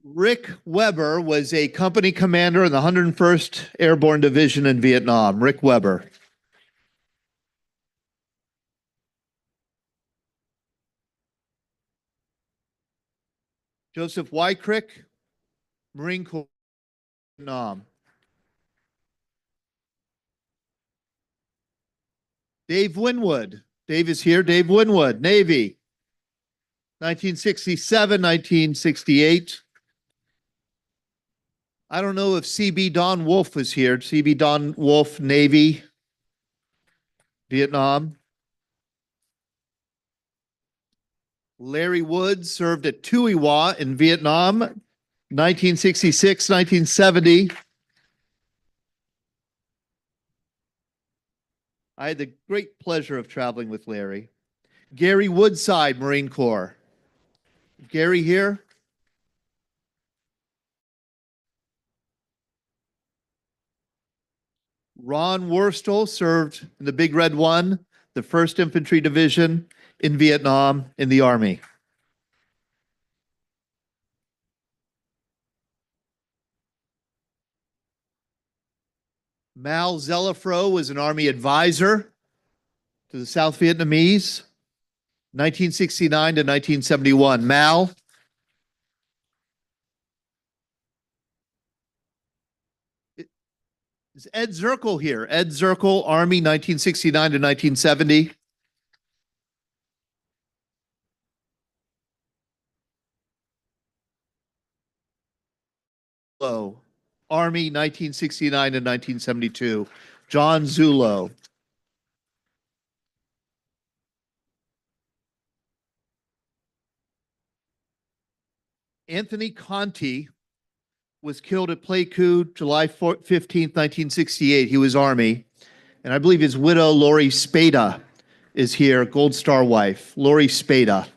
Rick Weber was a company commander in the 101st Airborne Division in Vietnam. Rick Weber. Joseph Wycrick, Marine Corps, Vietnam. Dave Winwood. Dave is here. Dave Winwood, Navy. 1967, 1968. I don't know if CB Don Wolf was here. CB Don Wolf, Navy, Vietnam. Larry Woods served at Tui Wa in Vietnam, 1966, 1970. I had the great pleasure of traveling with Larry. Gary Woodside, Marine Corps. Gary here? Ron Worstel served in the Big Red One, the 1st Infantry Division in Vietnam in the Army. Mal Zelafro was an Army advisor to the South Vietnamese, 1969 to 1971. Mal. Is Ed Zirkle here? Ed Zirkle, Army, 1969 to 1970. Zulo, Army, 1969 to 1972. John Zulo. Anthony Conti was killed at Pleiku, July 15th, 1968. He was Army. And I believe his widow, Lori Spada, is here, Gold Star wife, Lori Spada.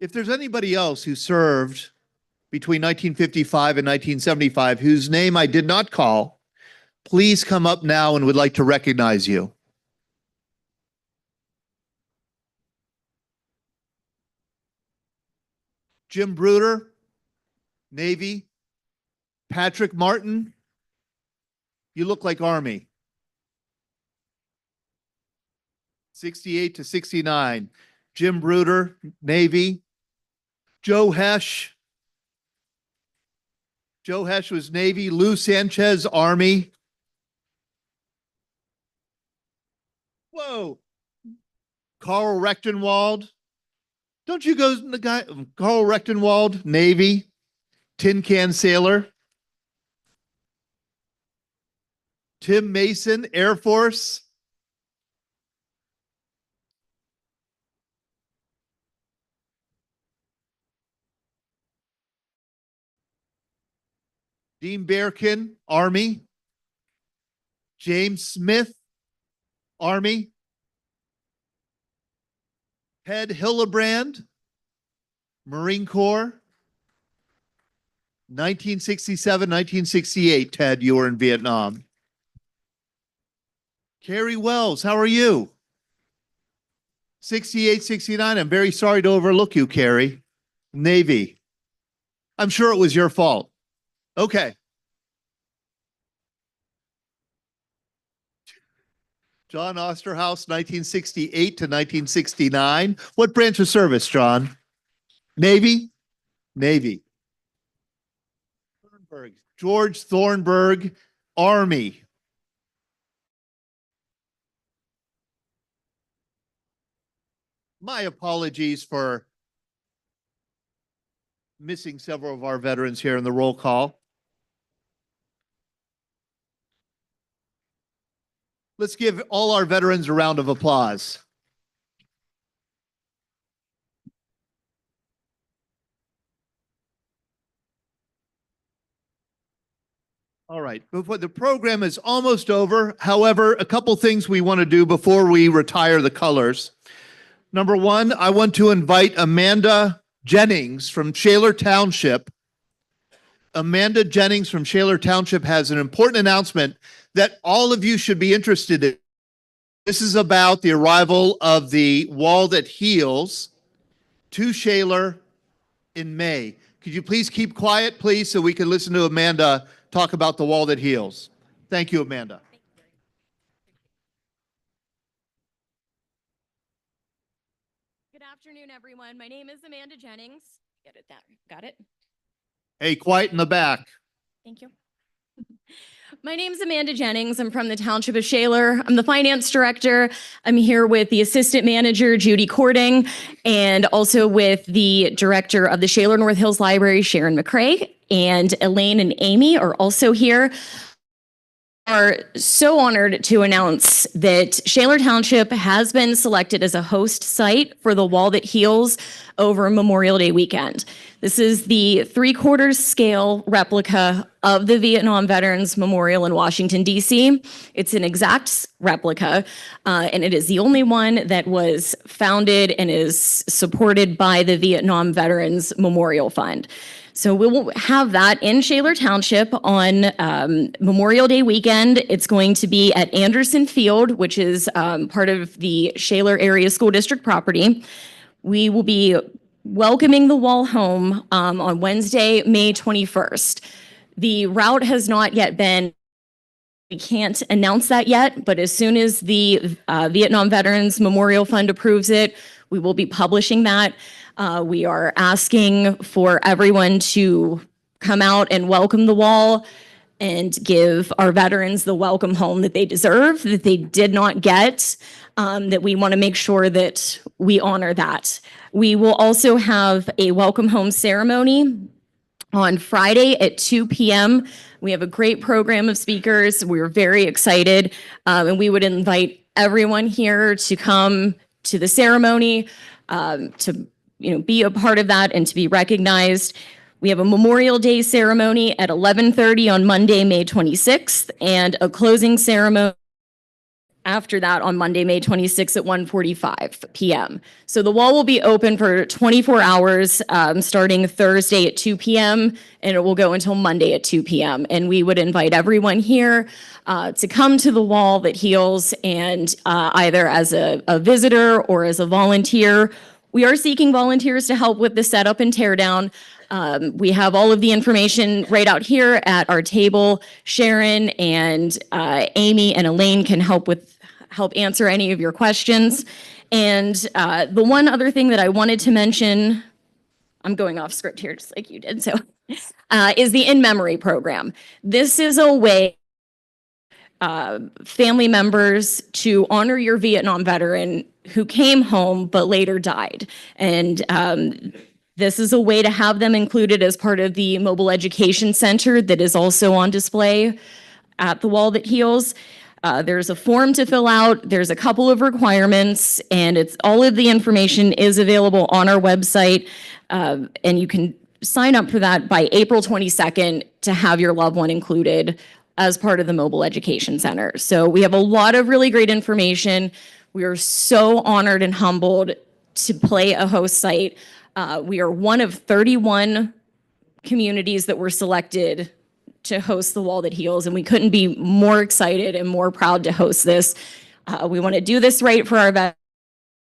If there's anybody else who served between 1955 and 1975 whose name I did not call, please come up now and would like to recognize you. Jim Bruder, Navy. Patrick Martin, you look like Army. 68 to 69. Jim Bruder, Navy. Joe Hesh. Joe Hesh was Navy. Lou Sanchez, Army. Whoa. Carl Rechtenwald. Don't you go, the guy, Carl Rechtenwald, Navy. Tin Can Sailor. Tim Mason, Air Force. Dean Bearkin, Army. James Smith, Army. Ted Hillebrand, Marine Corps. 1967, 1968, Ted, you were in Vietnam. Carrie Wells, how are you? 68, 69, I'm very sorry to overlook you, Carrie. Navy. I'm sure it was your fault. Okay. John Osterhaus, 1968 to 1969. What branch of service, John? Navy? Navy. Thornburg. George Thornburg, Army. My apologies for missing several of our veterans here in the roll call. Let's give all our veterans a round of applause. All right, before the program is almost over. However, a couple things we want to do before we retire the colors. Number one, I want to invite Amanda Jennings from Shaler Township. Amanda Jennings from Shaler Township has an important announcement that all of you should be interested in. This is about the arrival of the Wall That Heals to Shaler in May. Could you please keep quiet, please, so we can listen to Amanda talk about the Wall That Heals. Thank you, Amanda. Good afternoon, everyone. My name is Amanda Jennings. Got it? Hey, quiet in the back. Thank you. My name is Amanda Jennings. I'm from the Township of Shaler. I'm the finance director. I'm here with the assistant manager, Judy Cording, and also with the director of the Shaler North Hills Library, Sharon McCrae, and Elaine and Amy are also here. Are so honored to announce that Shaler Township has been selected as a host site for the Wall That Heals over Memorial Day weekend. This is the 3/4 scale replica of the Vietnam Veterans Memorial in Washington, D.C. It's an exact replica, and it is the only one that was founded and is supported by the Vietnam Veterans Memorial Fund. So we will have that in Shaler Township on Memorial Day weekend. It's going to be at Anderson Field, which is part of the Shaler Area School District property. We will be welcoming the wall home on Wednesday, May 21st. The route has not yet been, we can't announce that yet, but as soon as the Vietnam Veterans Memorial Fund approves it, we will be publishing that. We are asking for everyone to come out and welcome the wall and give our veterans the welcome home that they deserve, that they did not get, that we want to make sure that we honor that. We will also have a welcome home ceremony on Friday at 2 p.m. We have a great program of speakers. We're very excited, and we would invite everyone here to come to the ceremony, to be a part of that and to be recognized. We have a Memorial Day ceremony at 11:30 on Monday, May 26th, and a closing ceremony after that on Monday, May 26th at 1:45 p.m. So the wall will be open for 24 hours, starting Thursday at 2 p.m., and it will go until Monday at 2 p.m. And we would invite everyone here to come to the Wall That Heals, and either as a visitor or as a volunteer. We are seeking volunteers to help with the setup and tear down. We have all of the information right out here at our table. Sharon and Amy and Elaine can help answer any of your questions. And the one other thing that I wanted to mention, I'm going off script here just like you did, so is the In Memory program. This is a way family members to honor your Vietnam veteran who came home but later died. And this is a way to have them included as part of the Mobile Education Center that is also on display at the Wall That Heals. There's a form to fill out. There's a couple of requirements, and all of the information is available on our website, and you can sign up for that by April 22nd to have your loved one included as part of the Mobile Education Center. So we have a lot of really great information. We are so honored and humbled to play a host site. We are one of 31 communities that were selected to host the Wall That Heals, and we couldn't be more excited and more proud to host this. We want to do this right for our veterans,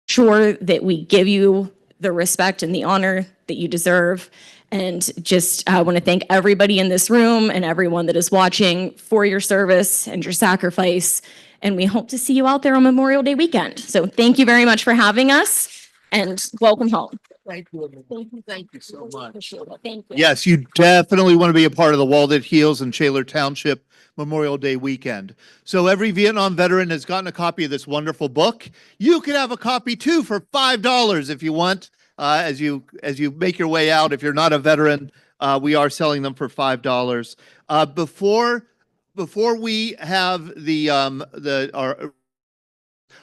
sure that we give you the respect and the honor that you deserve. And just want to thank everybody in this room and everyone that is watching for your service and your sacrifice. And we hope to see you out there on Memorial Day weekend. So thank you very much for having us, and welcome home. Thank you. Thank you so much. Thank you. Yes, you definitely want to be a part of the Wall That Heals in Shaler Township Memorial Day weekend. So every Vietnam veteran has gotten a copy of this wonderful book. You can have a copy too for $5 if you want. As you make your way out, if you're not a veteran, we are selling them for $5. Before we have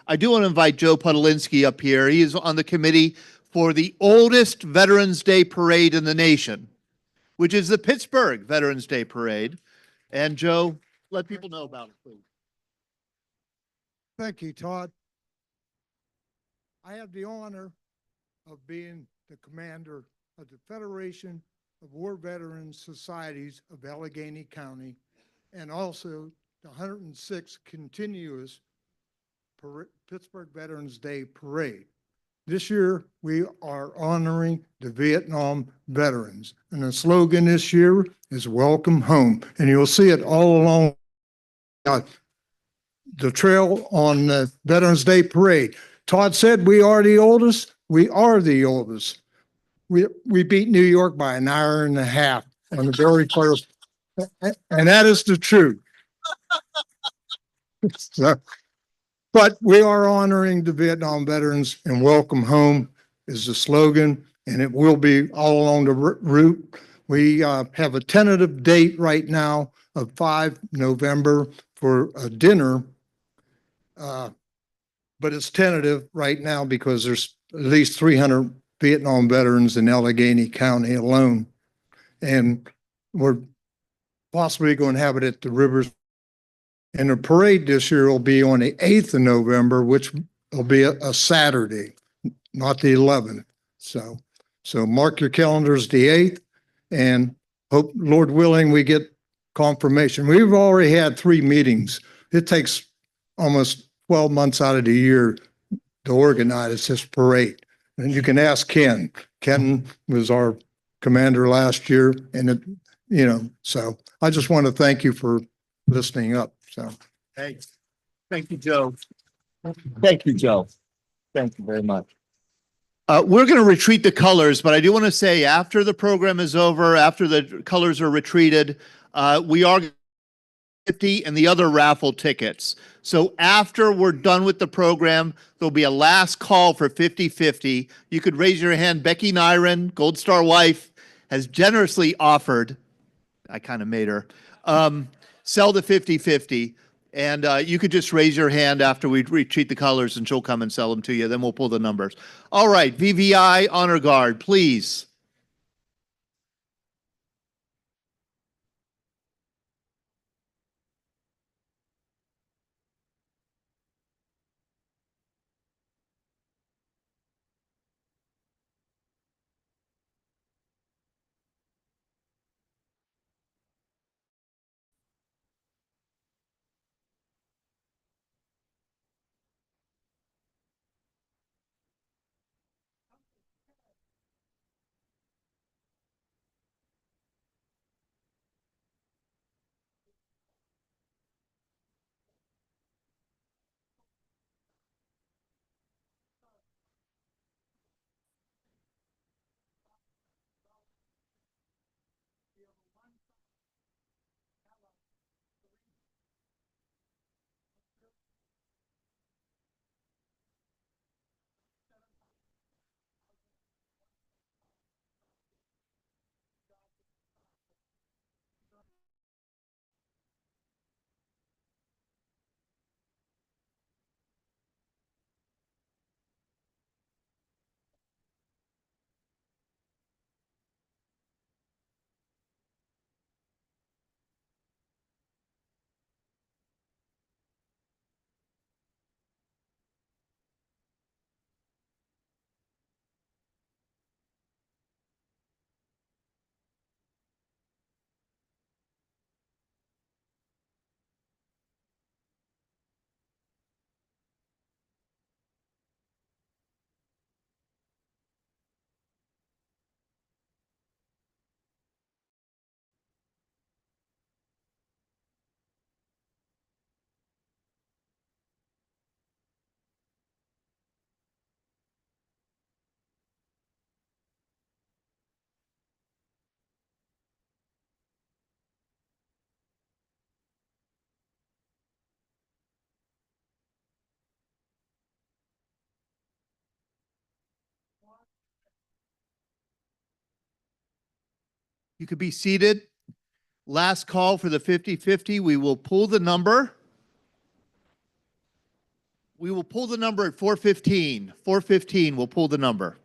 I do want to invite Joe Podolinsky up here. He is on the committee for the oldest Veterans Day parade in the nation, which is the Pittsburgh Veterans Day Parade. And Joe, let people know about it, please. Thank you, Todd. I have the honor of being the commander of the Federation of War Veterans Societies of Allegheny County, and also the 106th continuous Pittsburgh Veterans Day Parade. This year, we are honoring the Vietnam veterans, and the slogan this year is "Welcome Home," and you'll see it all along the trail on the Veterans Day Parade. Todd said we are the oldest. We are the oldest. We beat New York by an hour and a half on the very first, and that is the truth. So, but we are honoring the Vietnam veterans, and "Welcome Home" is the slogan, and it will be all along the route. We have a tentative date right now of 5 November for a dinner. But it's tentative right now because there's at least 300 Vietnam veterans in Allegheny County alone. And we're possibly going to have it at the Rivers. And the parade this year will be on the 8th of November, which will be a Saturday, not the 11th. So mark your calendars the 8th and hope, Lord willing, we get confirmation. We've already had 3 meetings. It takes almost 12 months out of the year to organize this parade. And you can ask Ken. Ken was our commander last year, and so I just want to thank you for listening up. So Thanks. Thank you, Joe. Thank you, Joe. Thank you very much. We're going to retreat the colors, but I do want to say after the program is over, after the colors are retreated, we are 50 and the other raffle tickets. So after we're done with the program, there'll be a last call for 50-50. You could raise your hand. Becky Nyron, Gold Star wife, has generously offered, I kind of made her, sell the 50-50. And you could just raise your hand after we retreat the colors and she'll come and sell them to you. Then we'll pull the numbers. All right, VVI Honor Guard, please. You could be seated. Last call for the 50-50. We will pull the number. We will pull the number at 4:15. 4:15, we'll pull the number.